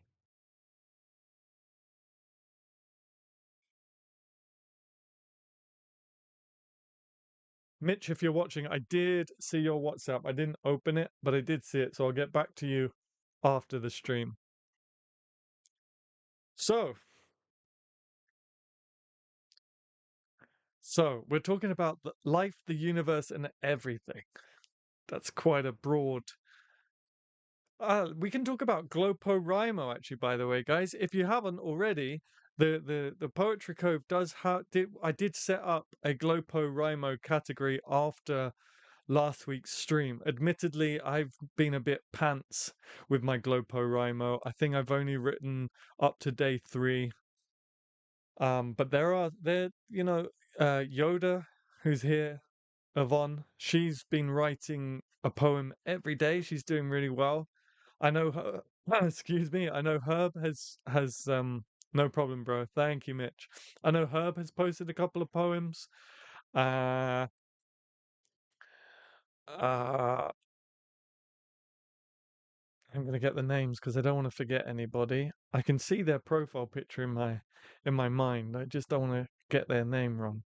Mitch, if you're watching, I did see your WhatsApp. I didn't open it, but I did see it. So I'll get back to you after the stream. So, so we're talking about the life, the universe, and everything. That's quite a broad. We can talk about Glopo actually, by the way, guys. If you haven't already, the Poetry Cove does have. I did set up a Glopo category after last week's stream. Admittedly, I've been a bit pants with my Glopo. I think I've only written up to day 3. But Yoda, who's here, Yvonne, she's been writing a poem every day. She's doing really well. I know her. Excuse me. I know Herb has no problem, bro. Thank you, Mitch. I know Herb has posted a couple of poems. Uh, uh, I'm gonna get the names because I don't want to forget anybody. I can see their profile picture in my mind. I just don't want to get their name wrong.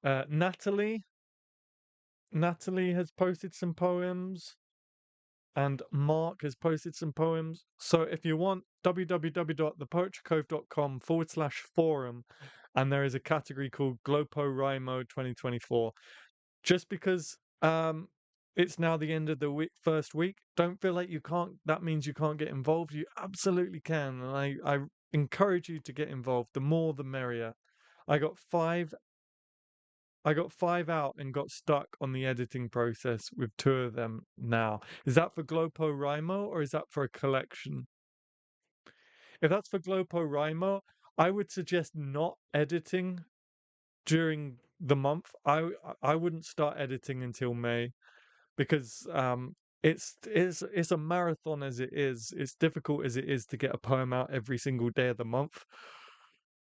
Natalie. Natalie has posted some poems, and Mark has posted some poems. So if you want, www.thepoetrycove.com/forum, and there is a category called Glopo 2024. Just because it's now the end of the first week, don't feel like you can't. That means you can't get involved. You absolutely can, and I encourage you to get involved. The more, the merrier. I got five I got 5 out and got stuck on the editing process with 2 of them now. Is that for Glopo or is that for a collection? If that's for Glopo, I would suggest not editing during the month. I wouldn't start editing until May because it's a marathon as it is. It's difficult as it is to get a poem out every single day of the month.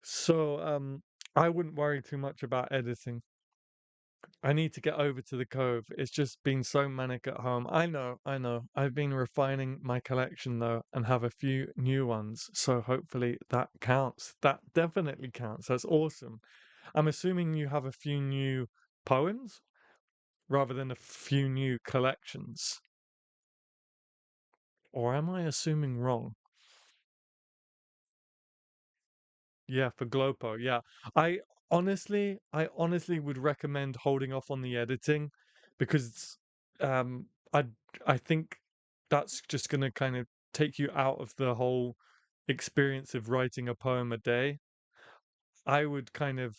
So I wouldn't worry too much about editing. I need to get over to the Cove. It's just been so manic at home. I know, I know. I've been refining my collection though and have a few new ones. So hopefully that counts. That definitely counts. That's awesome. I'm assuming you have a few new poems rather than a few new collections. Or am I assuming wrong? Yeah, for Glopo. Yeah. I honestly would recommend holding off on the editing because um I I think that's just going to kind of take you out of the whole experience of writing a poem a day. I would kind of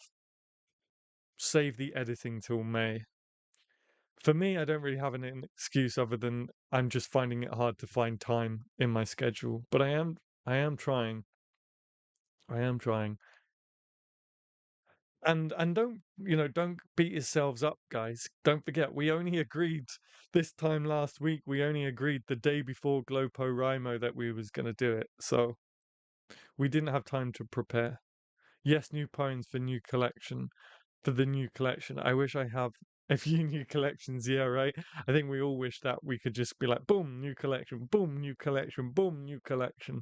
save the editing till May. For me, I don't really have an excuse other than I'm just finding it hard to find time in my schedule, but I am trying. I am trying. And don't beat yourselves up, guys. Don't forget, we only agreed this time last week. We only agreed the day before Glopo that we was gonna do it, so we didn't have time to prepare. Yes, new poems for new collection. For the new collection, I wish I have a few new collections. Yeah, right. I think we all wish that we could just be like, boom, new collection, boom, new collection, boom, new collection.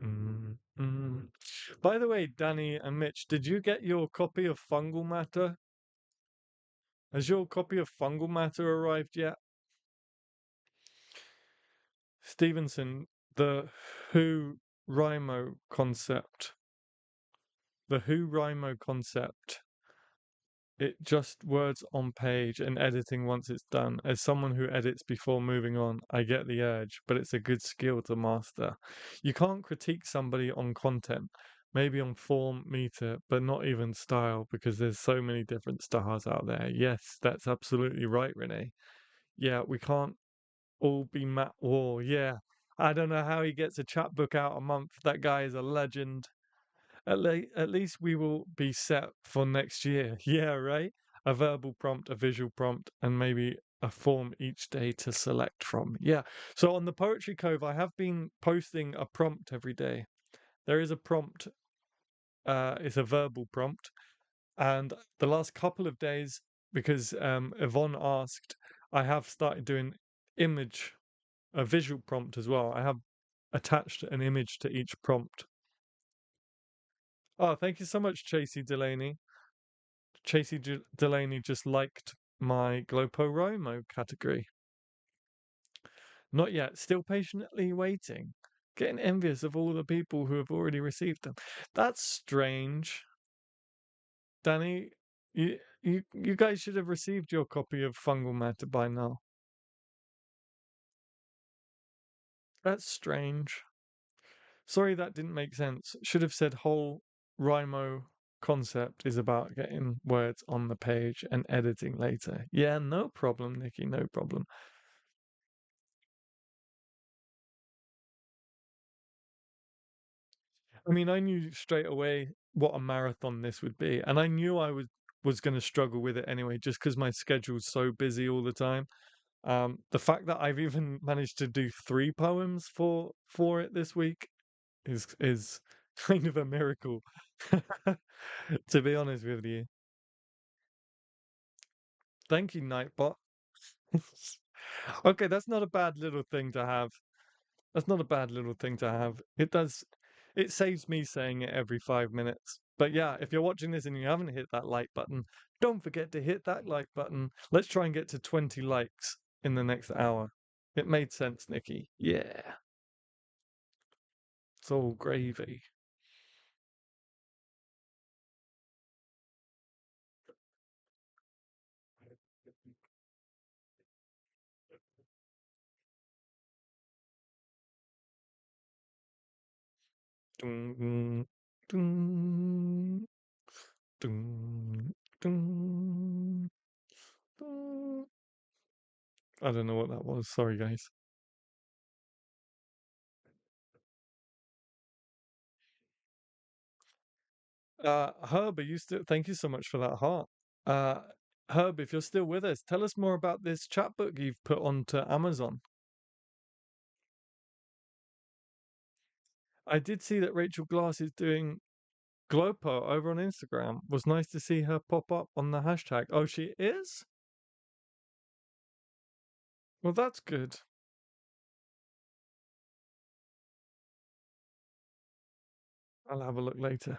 Mm, mm. By the way, Danny and Mitch, did you get your copy of Fungal Matter? Has your copy of Fungal Matter arrived yet? Stevenson, the Who Rimo concept. The Who Rimo concept. It just words on page and editing once it's done. As someone who edits before moving on, I get the urge, but it's a good skill to master. You can't critique somebody on content, maybe on form, meter, but not even style, because there's so many different styles out there. Yes, that's absolutely right, Renee. Yeah, we can't all be Matt War. Yeah. I don't know how he gets a chapbook out a month. That guy is a legend. At least we will be set for next year. Yeah, right? A verbal prompt, a visual prompt, and maybe a form each day to select from. Yeah. So on the Poetry Cove, I have been posting a prompt every day. There is a prompt, it's a verbal prompt. And the last couple of days, because Yvonne asked, I have started doing image, a visual prompt as well. I have attached an image to each prompt. Oh, thank you so much, Chasey Delaney. Delaney just liked my Glopo category. Not yet. Still patiently waiting. Getting envious of all the people who have already received them. That's strange. Danny, you guys should have received your copy of Fungal Matter by now. That's strange. Sorry that didn't make sense. Should have said whole Rimo concept is about getting words on the page and editing later. Yeah, no problem, Nikki, no problem. I mean, I knew straight away what a marathon this would be, and I knew I was going to struggle with it anyway, just because my schedule's so busy all the time. The fact that I've even managed to do 3 poems for it this week is kind of a miracle, to be honest with you. Thank you, Nightbot. Okay, that's not a bad little thing to have. That's not a bad little thing to have. It saves me saying it every 5 minutes. But yeah, if you're watching this and you haven't hit that like button, don't forget to hit that like button. Let's try and get to 20 likes in the next hour. It made sense, Nikki. Yeah, it's all gravy. Dun, dun, dun, dun, dun. I don't know what that was. Sorry, guys. Herb, are you still? Thank you so much for that heart. Uh, Herb, if you're still with us, tell us more about this chapbook you've put onto Amazon. I did see that Rachel Glass is doing Glopo over on Instagram. Was nice to see her pop up on the hashtag. Oh, she is? Well, that's good. I'll have a look later.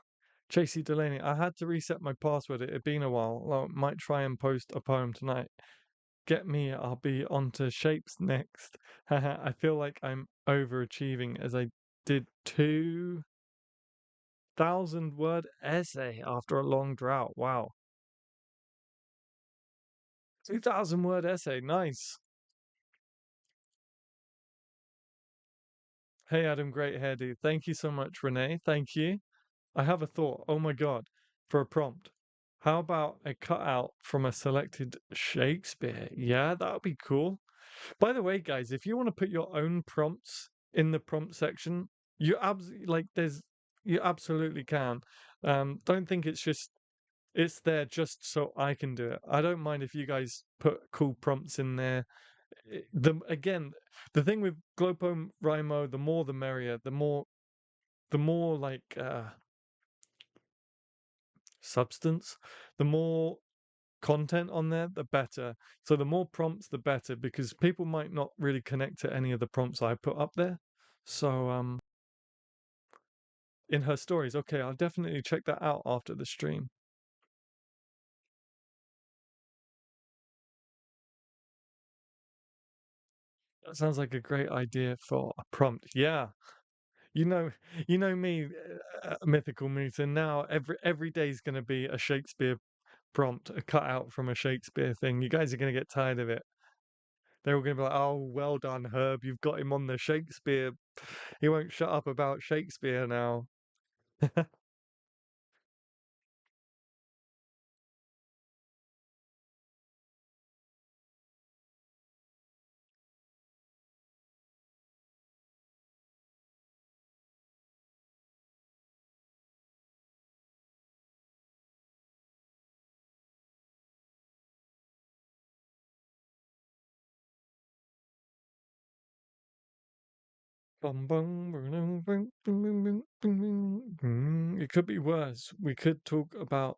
Chasey Delaney, I had to reset my password. It had been a while. I might try and post a poem tonight. Get me, I'll be on to shapes next. I feel like I'm overachieving as I did 2,000 word essay after a long drought. Wow. 2,000 word essay. Nice. Hey, Adam, great hairdo. Thank you so much, Renee. Thank you. I have a thought. Oh my God. For a prompt. How about a cutout from a selected Shakespeare? Yeah, that would be cool. By the way, guys, if you want to put your own prompts in the prompt section, you absolutely can. Don't think it's there just so I can do it. I don't mind if you guys put cool prompts in there. The thing with Glopo Rimo, the more the merrier. The more like substance, the more content on there, the better. So the more prompts, the better, because people might not really connect to any of the prompts I put up there. So in her stories. Okay, I'll definitely check that out after the stream. That sounds like a great idea for a prompt. Yeah, you know, you know me, mythical meter. Now every day is going to be a Shakespeare prompt, a cutout from a Shakespeare thing. You guys are going to get tired of it. They're all going to be like, "Oh, well done, Herb. You've got him on the Shakespeare. He won't shut up about Shakespeare now." Bum, bum, bum, bum, bum, bum, bum, bum, bum. It could be worse. We could talk about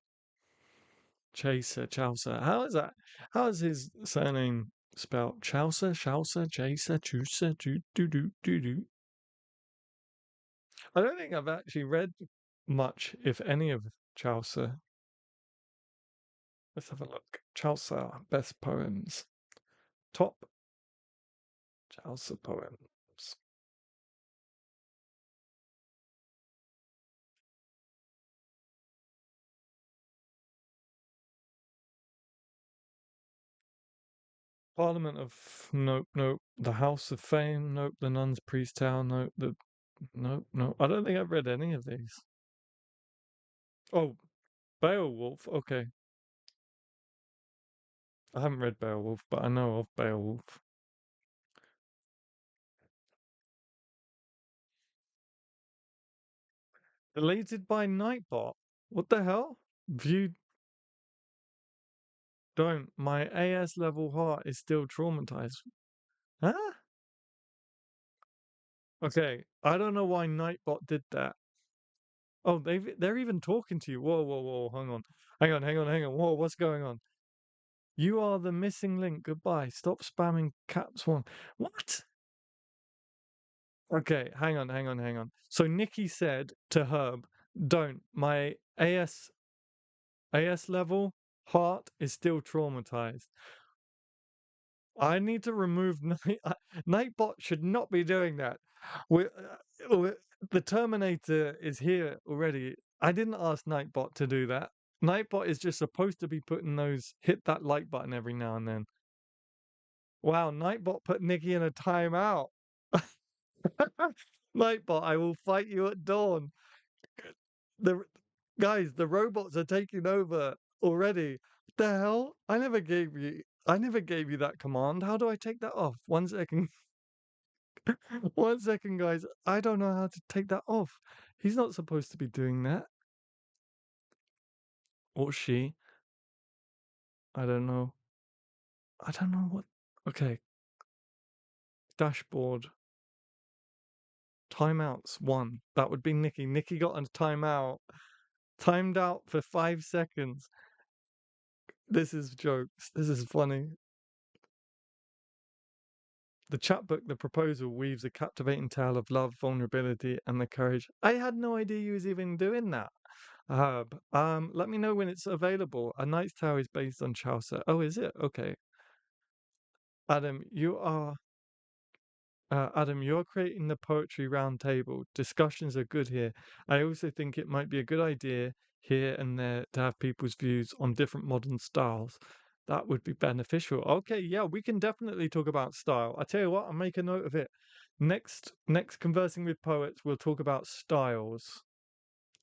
Chaucer. How is that? How is his surname spelled? Chaucer, Chaser, do. I don't think I've actually read much, if any, of Chaucer. Let's have a look. Chaucer, best poems. Top Chaucer poems. Parliament of nope. The House of Fame, nope. The Nun's Priest Town, nope. The nope. I don't think I've read any of these. Oh, Beowulf. Okay, I haven't read Beowulf, but I know of Beowulf. Deleted by Nightbot. What the hell? View don't. My AS level heart is still traumatized. Huh? Okay, I don't know why Nightbot did that. Oh, they're even talking to you. Whoa. Hang on. Whoa, what's going on? You are the missing link. Goodbye. Stop spamming caps one. What? Okay, hang on. So Nikki said to Herb, don't. My AS level heart is still traumatized. I need to remove Nightbot should not be doing that. The Terminator is here already. I didn't ask Nightbot to do that. Nightbot is just supposed to be putting those hit that like button every now and then. Wow, Nightbot put Nikki in a timeout. Nightbot, I will fight you at dawn. The guys, the robots are taking over already. The hell? I never gave you that command. How do I take that off? 1 second. 1 second, guys. I don't know how to take that off. He's not supposed to be doing that. Or she. I don't know. I don't know what. Okay. Dashboard. Timeouts. One. That would be Nikki. Nikki got a timeout. Timed out for 5 seconds. This is jokes. This is funny. The chapbook, The Proposal, weaves a captivating tale of love, vulnerability, and the courage. I had no idea you was even doing that. Herb. Let me know when it's available. A Knight's Tale is based on Chaucer. Oh, is it? Okay. Adam, Adam, you're creating the poetry round table. Discussions are good here. I also think it might be a good idea here and there to have people's views on different modern styles. That would be beneficial. Okay, yeah, we can definitely talk about style. I tell you what, I'll make a note of it. Next conversing with poets, we'll talk about styles.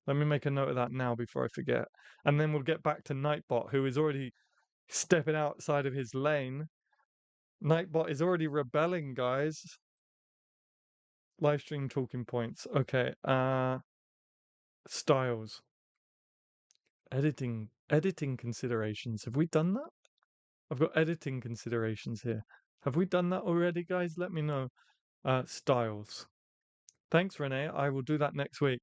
Let me make a note of that now before I forget. And then we'll get back to Nightbot, who is already stepping outside of his lane. Nightbot is already rebelling, guys. Live stream talking points. Okay. Styles. Editing considerations. Have we done that? I've got editing considerations here. Have we done that already, guys? Let me know. Styles. Thanks, Renee. I will do that next week.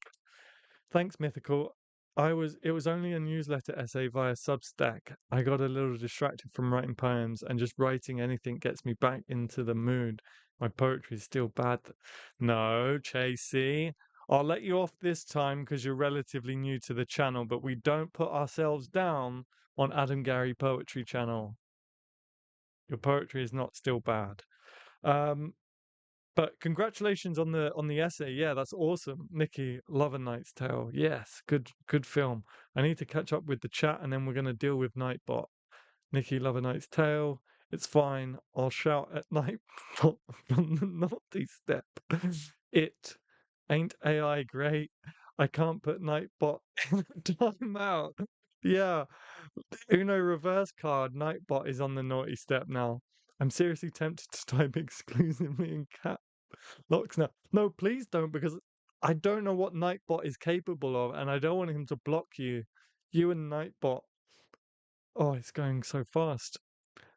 Thanks, Mythical. It was only a newsletter essay via Substack. I got a little distracted from writing poems, and just writing anything gets me back into the mood. My poetry is still bad. No, Chasey. I'll let you off this time because you're relatively new to the channel, but we don't put ourselves down on Adam Gary Poetry Channel. Your poetry is not still bad. Um, but congratulations on the essay. Yeah, that's awesome. Nikki, love A Knight's Tale. Yes, good film. I need to catch up with the chat and then we're gonna deal with Nightbot. Nikki, love A Knight's Tale. It's fine. I'll shout at Nightbot from the naughty step. It ain't AI great. I can't put Nightbot in a timeout. Yeah, Uno reverse card. Nightbot is on the naughty step now. I'm seriously tempted to type exclusively in cap locks now. No, please don't, because I don't know what Nightbot is capable of, and I don't want him to block you. You and Nightbot. Oh, it's going so fast.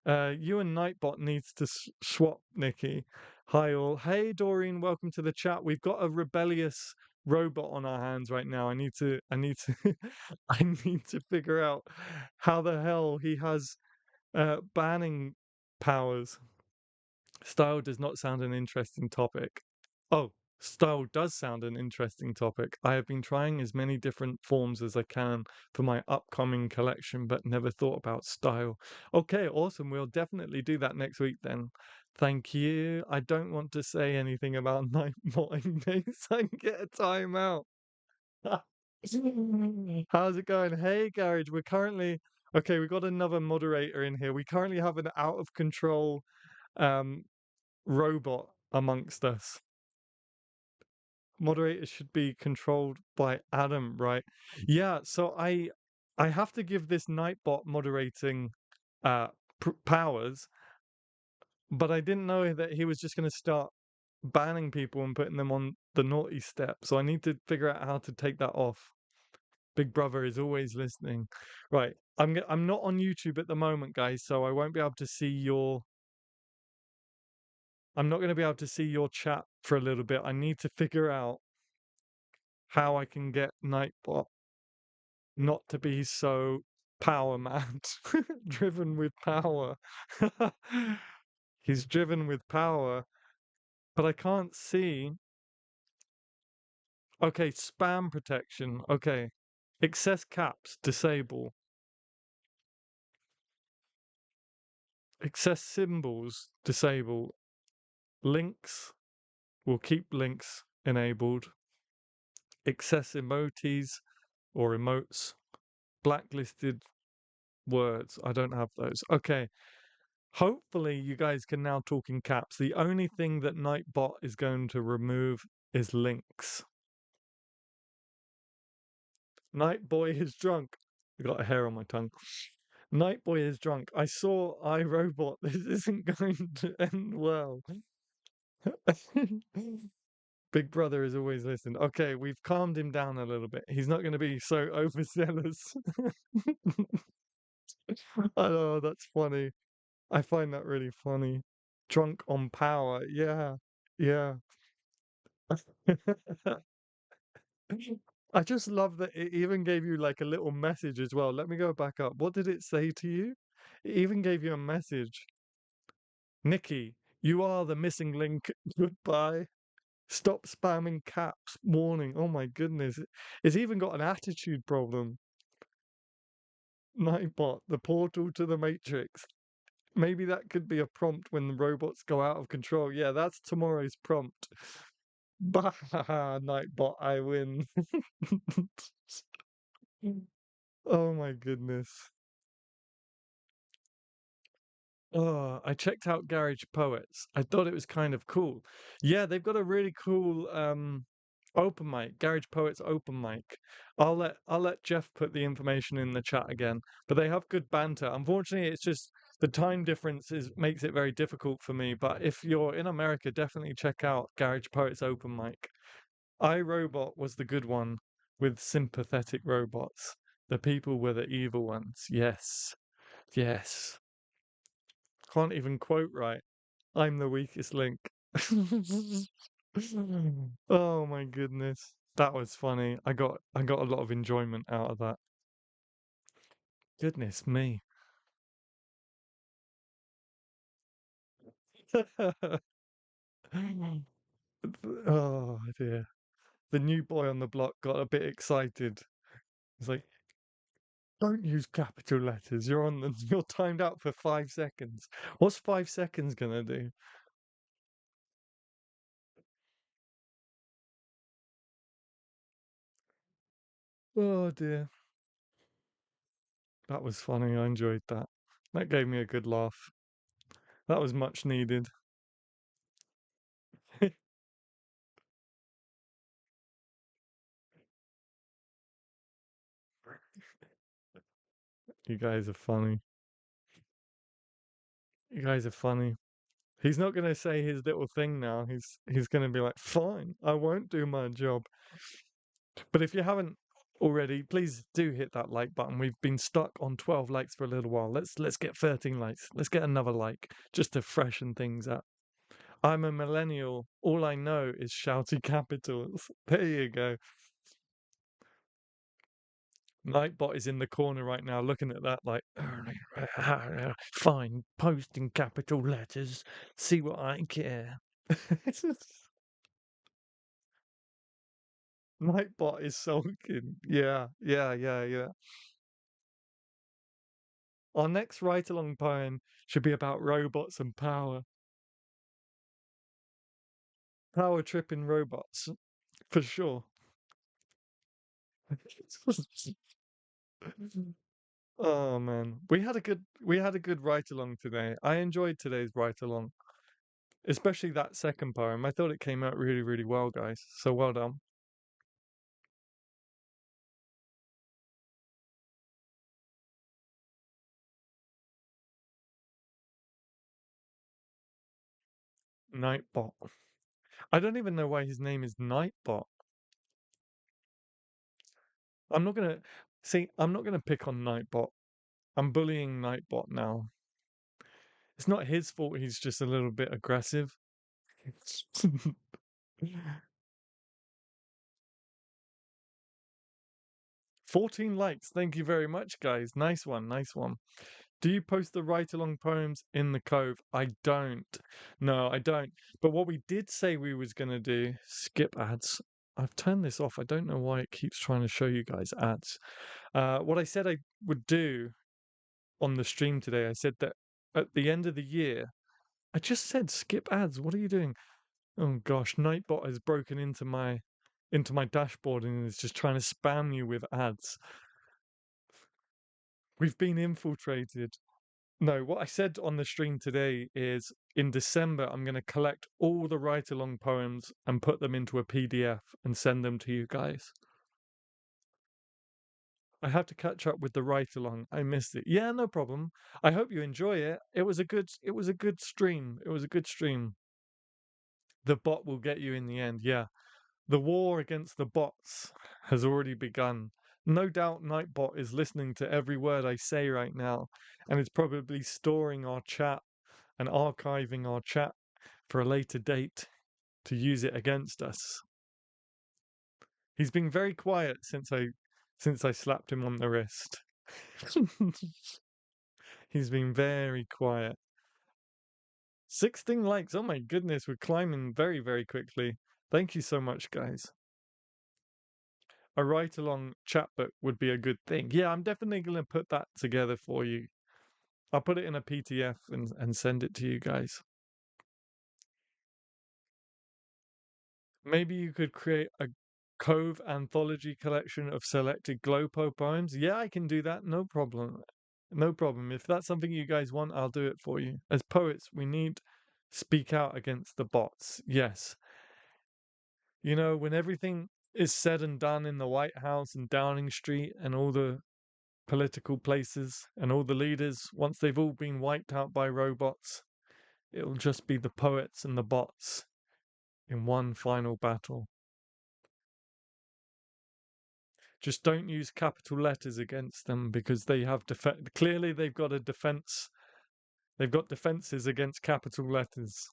You and Nightbot needs to swap, Nikki. Hi all. Hey Doreen, welcome to the chat. We've got a rebellious robot on our hands right now. I need to I need to figure out how the hell he has banning powers. Style does not sound an interesting topic. Oh, style does sound an interesting topic. I have been trying as many different forms as I can for my upcoming collection, but never thought about style. Okay, awesome. We'll definitely do that next week then. Thank you. I don't want to say anything about Nightbot in case I get a timeout. How's it going? Hey, Garage. We're currently okay. We got another moderator in here. We currently have an out of control um robot amongst us. Moderators should be controlled by Adam, right? Yeah, so I have to give this Nightbot moderating uh powers, but I didn't know that he was just going to start banning people and putting them on the naughty step. So I need to figure out how to take that off. Big Brother is always listening. Right. I'm not on YouTube at the moment, guys, so I won't be able to see your I'm not going to be able to see your chat for a little bit. I need to figure out how I can get Nightbot not to be so power mad, driven with power. He's driven with power, but I can't see. Okay, spam protection. Okay, excess caps disable. Excess symbols disable. Links will keep links enabled. Excess emotes or emotes. Blacklisted words. I don't have those. Okay. Hopefully, you guys can now talk in caps. The only thing that Nightbot is going to remove is links. Nightboy is drunk. I got a hair on my tongue. Nightboy is drunk. I saw iRobot. This isn't going to end well. Big Brother is always listening. Okay, we've calmed him down a little bit. He's not going to be so overzealous. Oh, that's funny. I find that really funny. Drunk on power. Yeah. Yeah. I just love that it even gave you like a little message as well. Let me go back up. What did it say to you? It even gave you a message. Nikki, you are the missing link. Goodbye. Stop spamming caps. Warning. Oh my goodness. It's even got an attitude problem. Nightbot, the portal to the Matrix. Maybe that could be a prompt when the robots go out of control. Yeah, that's tomorrow's prompt. Bah, Nightbot, I win. Oh my goodness. Oh, I checked out Garage Poets. I thought it was kind of cool. Yeah, they've got a really cool open mic, Garage Poets open mic. I'll let Jeff put the information in the chat again. But they have good banter. Unfortunately, it's just the time difference is makes it very difficult for me. But if you're in America, definitely check out Garage Poets open mic. iRobot was the good one with sympathetic robots. The people were the evil ones. Yes. Yes. Can't even quote right. I'm the weakest link. Oh my goodness. That was funny. I got a lot of enjoyment out of that. Goodness me. Oh dear. the new boy on the block got a bit excited. He's like, don't use capital letters. You're on the, you're timed out for 5 seconds. What's 5 seconds gonna do? Oh dear. That was funny. I enjoyed that. That gave me a good laugh. That was much needed. You guys are funny. You guys are funny. He's not gonna say his little thing now. He's gonna be like, fine, I won't do my job. But if you haven't already, please do hit that like button. We've been stuck on 12 likes for a little while. Let's get 13 likes. Let's get another like just to freshen things up. I'm a millennial. All I know is shouty capitals. There you go. Nightbot is in the corner right now looking at that like, fine, post in capital letters, see what I care. Nightbot is sulking. Yeah, yeah, yeah, yeah. Our next write along poem should be about robots and power. Power tripping robots, for sure. Oh man. We had a good write along today. I enjoyed today's write along. Especially that second poem. I thought it came out really, really well, guys. So well done. Nightbot. I don't even know why his name is Nightbot. I'm not gonna see, I'm not gonna pick on Nightbot. I'm bullying Nightbot now. It's not his fault, he's just a little bit aggressive. 14 likes. Thank you very much, guys. Nice one, nice one. Do you post the write along poems in the Cove? I don't. No, I don't. But what we did say we was gonna do, skip ads. I've turned this off. I don't know why it keeps trying to show you guys ads. What I said I would do on the stream today, I said that at the end of the year, I just said skip ads. What are you doing? Oh gosh, Nightbot has broken into my dashboard and is just trying to spam you with ads. We've been infiltrated. No, what I said on the stream today is in December, I'm going to collect all the write along poems and put them into a PDF and send them to you guys. I have to catch up with the write along. I missed it. Yeah, no problem. I hope you enjoy it. It was a good stream. It was a good stream. The bot will get you in the end. Yeah. The war against the bots has already begun. No doubt Nightbot is listening to every word I say right now, and is probably storing our chat and archiving our chat for a later date to use it against us. He's been very quiet since I slapped him on the wrist. He's been very quiet. 16 likes. Oh my goodness, we're climbing very, very quickly. Thank you so much, guys. A write along chat book would be a good thing. Yeah, I'm definitely going to put that together for you. I'll put it in a PDF and send it to you guys. Maybe you could create a Cove anthology collection of selected Glopo poems. Yeah, I can do that. No problem. No problem. If that's something you guys want, I'll do it for you. As poets, we need speak out against the bots. Yes. You know, when everything is said and done in the White House and Downing Street and all the political places and all the leaders, once they've all been wiped out by robots, it'll just be the poets and the bots in one final battle. Just don't use capital letters against them because they have clearly they've got a defense. They've got defenses against capital letters.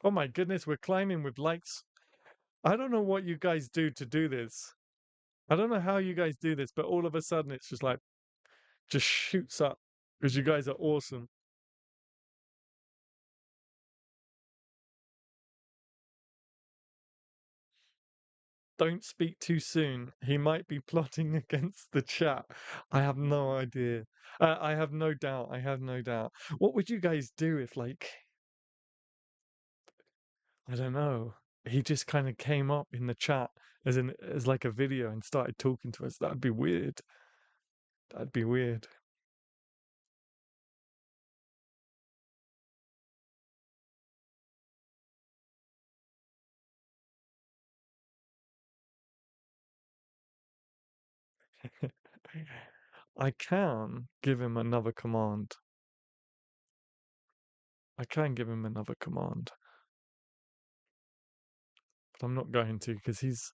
Oh my goodness, we're climbing with likes. I don't know what you guys do to do this. I don't know how you guys do this, but all of a sudden it's just like just shoots up because you guys are awesome. Don't speak too soon. He might be plotting against the chat. I have no idea. I have no doubt. I have no doubt. What would you guys do if, like, I don't know, he just kind of came up in the chat as like a video and started talking to us? That'd be weird. That'd be weird. I can give him another command. I can give him another command, but I'm not going to because he's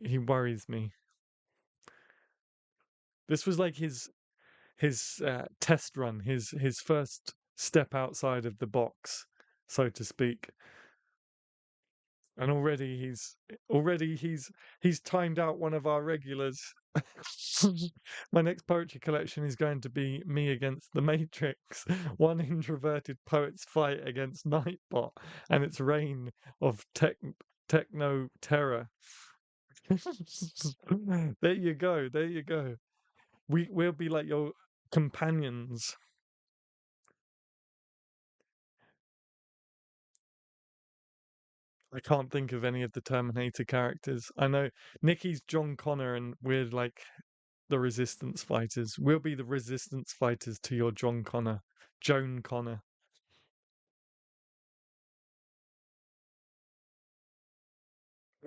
he worries me. This was like his test run, his first step outside of the box, so to speak. And already he's timed out one of our regulars. My next poetry collection is going to be me against the Matrix, one introverted poet's fight against Nightbot and its reign of techno terror. There you go. There you go. We'll be like your companions. I can't think of any of the Terminator characters. I know Nikki's John Connor, and we're like the Resistance fighters. We'll be the Resistance fighters to your John Connor, Joan Connor.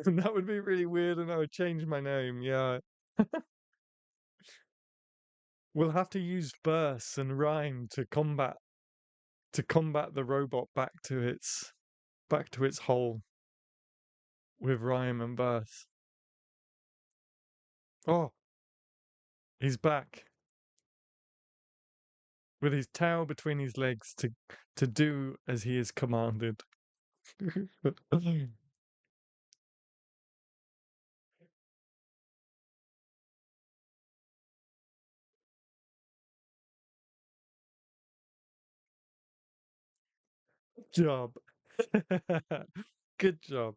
That would be really weird, and I would change my name. Yeah, we'll have to use verse and rhyme to combat the robot back to its hole with rhyme and verse. Oh, he's back with his tail between his legs to do as he is commanded. Job. Good job.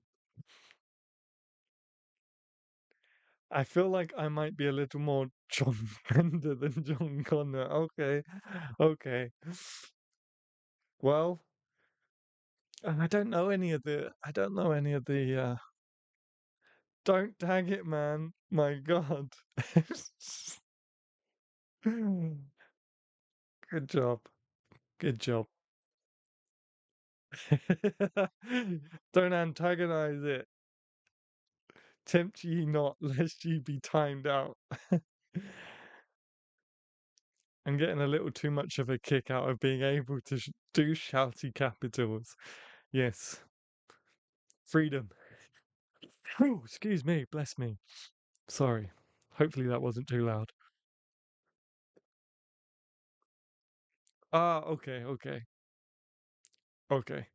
I feel like I might be a little more John Fender than John Connor. Okay. Okay. Well, I don't know any of the don't tag it, man. My God. Good job. Good job. Don't antagonize it. Tempt ye not, lest ye be timed out. I'm getting a little too much of a kick out of being able to do shouty capitals. Yes. Freedom. Whew, excuse me, bless me. Sorry. Hopefully that wasn't too loud. Ah, okay, okay, okay.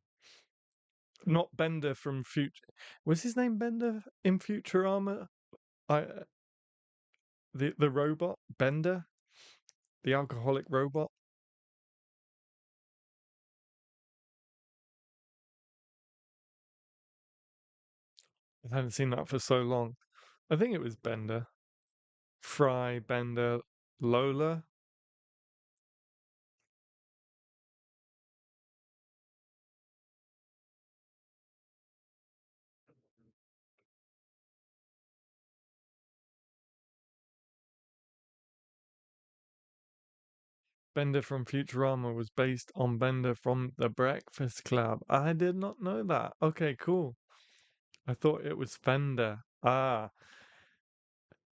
Not Bender from Future. Was his name Bender in Futurama? I the robot Bender, the alcoholic robot. I haven't seen that for so long. I think it was Bender. Fry, Bender, Lola. Bender from Futurama was based on Bender from The Breakfast Club. I did not know that. Okay, cool. I thought it was Fender. Ah,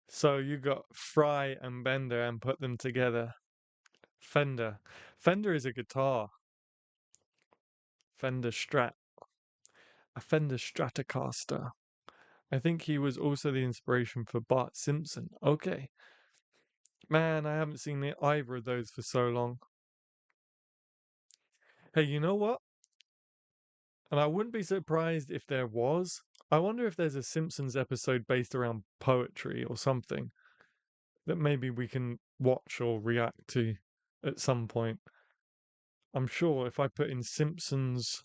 so you got Fry and Bender and put them together. Fender. Fender is a guitar. Fender Strat. A Fender Stratocaster. I think he was also the inspiration for Bart Simpson. Okay. Man, I haven't seen either of those for so long. Hey, you know what? And I wouldn't be surprised if there was. I wonder if there's a Simpsons episode based around poetry or something that maybe we can watch or react to at some point. I'm sure if I put in Simpsons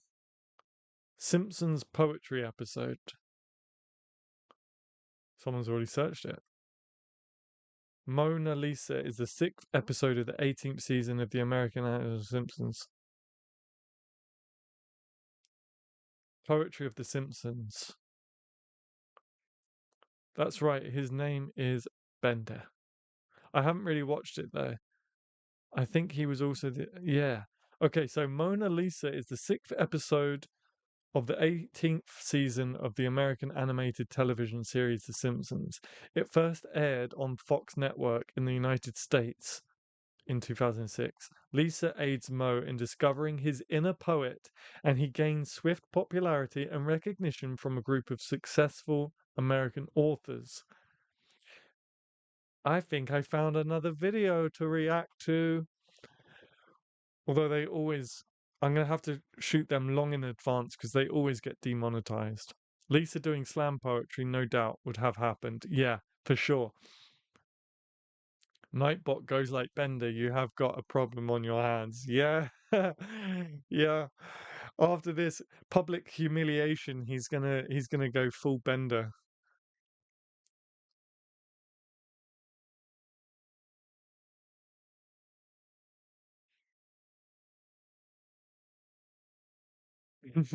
poetry episode, Someone's already searched it. Mona Lisa is the sixth episode of the 18th season of the American animated Simpsons. Poetry of the Simpsons. That's right. His name is Bender. I haven't really watched it though. I think he was also the yeah. Okay, so Mona Lisa is the sixth episode of the 18th season of the American animated television series The Simpsons. It first aired on Fox Network in the United States in 2006. Lisa aids Moe in discovering his inner poet, and he gains swift popularity and recognition from a group of successful American authors. I think I found another video to react to. Although they always, I'm going to have to shoot them long in advance because they always get demonetized. Lisa doing slam poetry, no doubt, would have happened. Yeah, for sure. Nightbot goes like Bender, you have got a problem on your hands. Yeah, yeah. After this public humiliation, he's gonna go full Bender.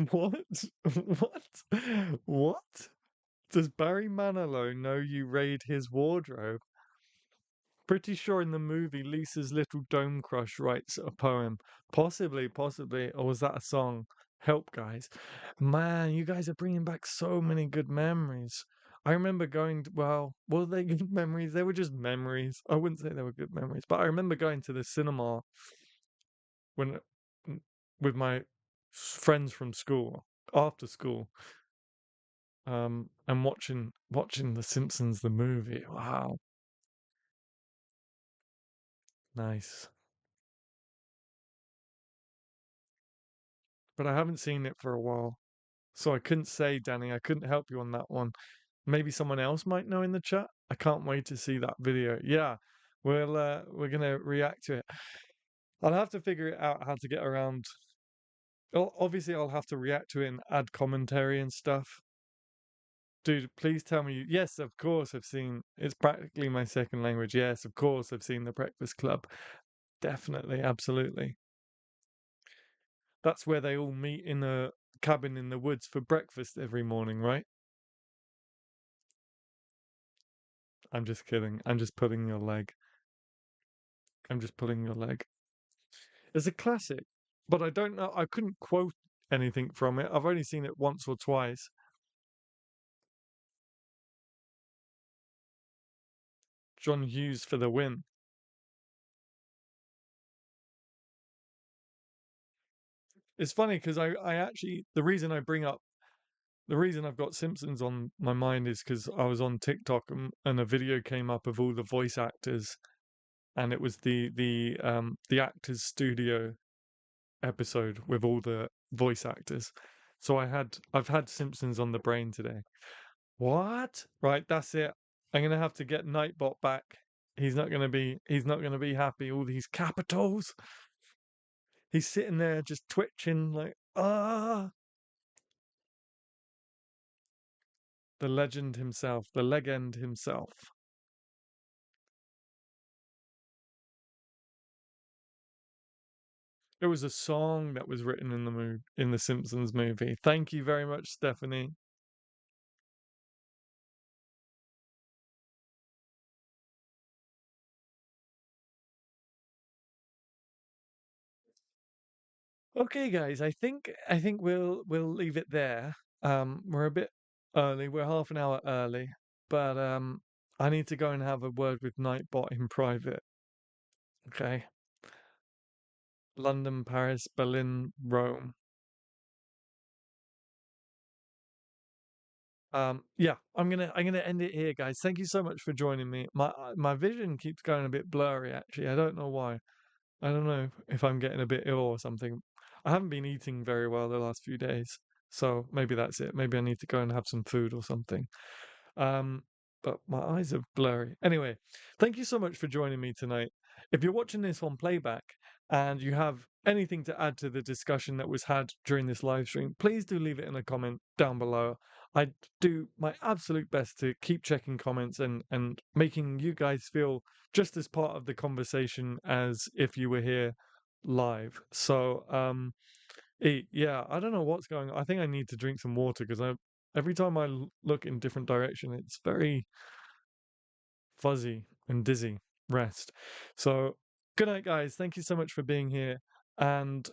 What? What? What? Does Barry Manilow know you raid his wardrobe? Pretty sure in the movie Lisa's little dome crush writes a poem. Possibly, possibly. Or was that a song? Help, guys. Man, you guys are bringing back so many good memories. I remember going to, well, were they good memories? They were just memories. I wouldn't say they were good memories, but I remember going to the cinema when with my friends from school after school, and watching The Simpsons the movie. Wow, nice. But I haven't seen it for a while. So I couldn't say, Danny, I couldn't help you on that one. Maybe someone else might know in the chat. I can't wait to see that video. Yeah, we're gonna react to it. I'll have to figure it out how to get around. Well, obviously, I'll have to react to it and add commentary and stuff. Dude, please tell me. Yes, of course I've seen. It's practically my second language. Yes, of course I've seen The Breakfast Club. Definitely, absolutely. That's where they all meet in a cabin in the woods for breakfast every morning, right? I'm just kidding. I'm just pulling your leg. I'm just pulling your leg. It's a classic, but I don't know. I couldn't quote anything from it. I've only seen it once or twice. John Hughes for the win. It's funny because I actually, the reason I've got Simpsons on my mind is because I was on TikTok and a video came up of all the voice actors, and it was the actors studio episode with all the voice actors. So I've had Simpsons on the brain today. What? Right, that's it. I'm gonna have to get Nightbot back. He's not gonna be happy. All these capitals. He's sitting there just twitching like the legend himself, the legend himself. It was a song that was written in the Simpsons movie. Thank you very much, Stephanie. Okay, guys, I think we'll leave it there. We're a bit early. We're half an hour early, but I need to go and have a word with Nightbot in private. Okay, London, Paris, Berlin, Rome. Yeah, I'm gonna end it here, guys. Thank you so much for joining me. My vision keeps going a bit blurry. Actually, I don't know why. I don't know if I'm getting a bit ill or something. I haven't been eating very well the last few days, so maybe that's it. Maybe I need to go and have some food or something. Um, but my eyes are blurry. Anyway, thank you so much for joining me tonight. If you're watching this on playback and you have anything to add to the discussion that was had during this live stream, please do leave it in a comment down below. I do my absolute best to keep checking comments and making you guys feel just as part of the conversation as if you were here live. So yeah, I don't know what's going on. I think I need to drink some water because every time I look in different direction, it's very fuzzy and dizzy. Rest. So good night, guys. Thank you so much for being here, and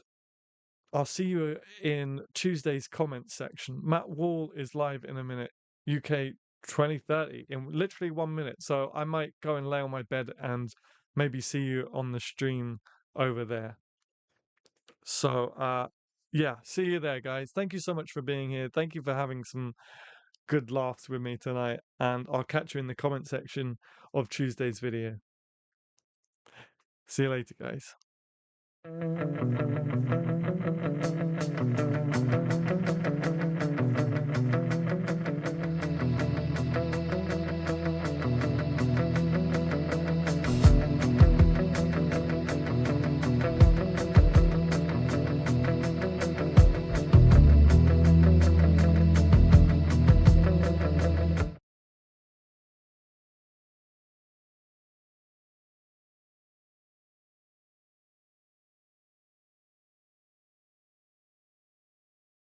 I'll see you in Tuesday's comments section. Matt Wall is live in a minute, UK 2030, in literally 1 minute. So I might go and lay on my bed and maybe see you on the stream over there. So, yeah, see you there, guys. Thank you so much for being here. Thank you for having some good laughs with me tonight. And I'll catch you in the comment section of Tuesday's video. See you later, guys.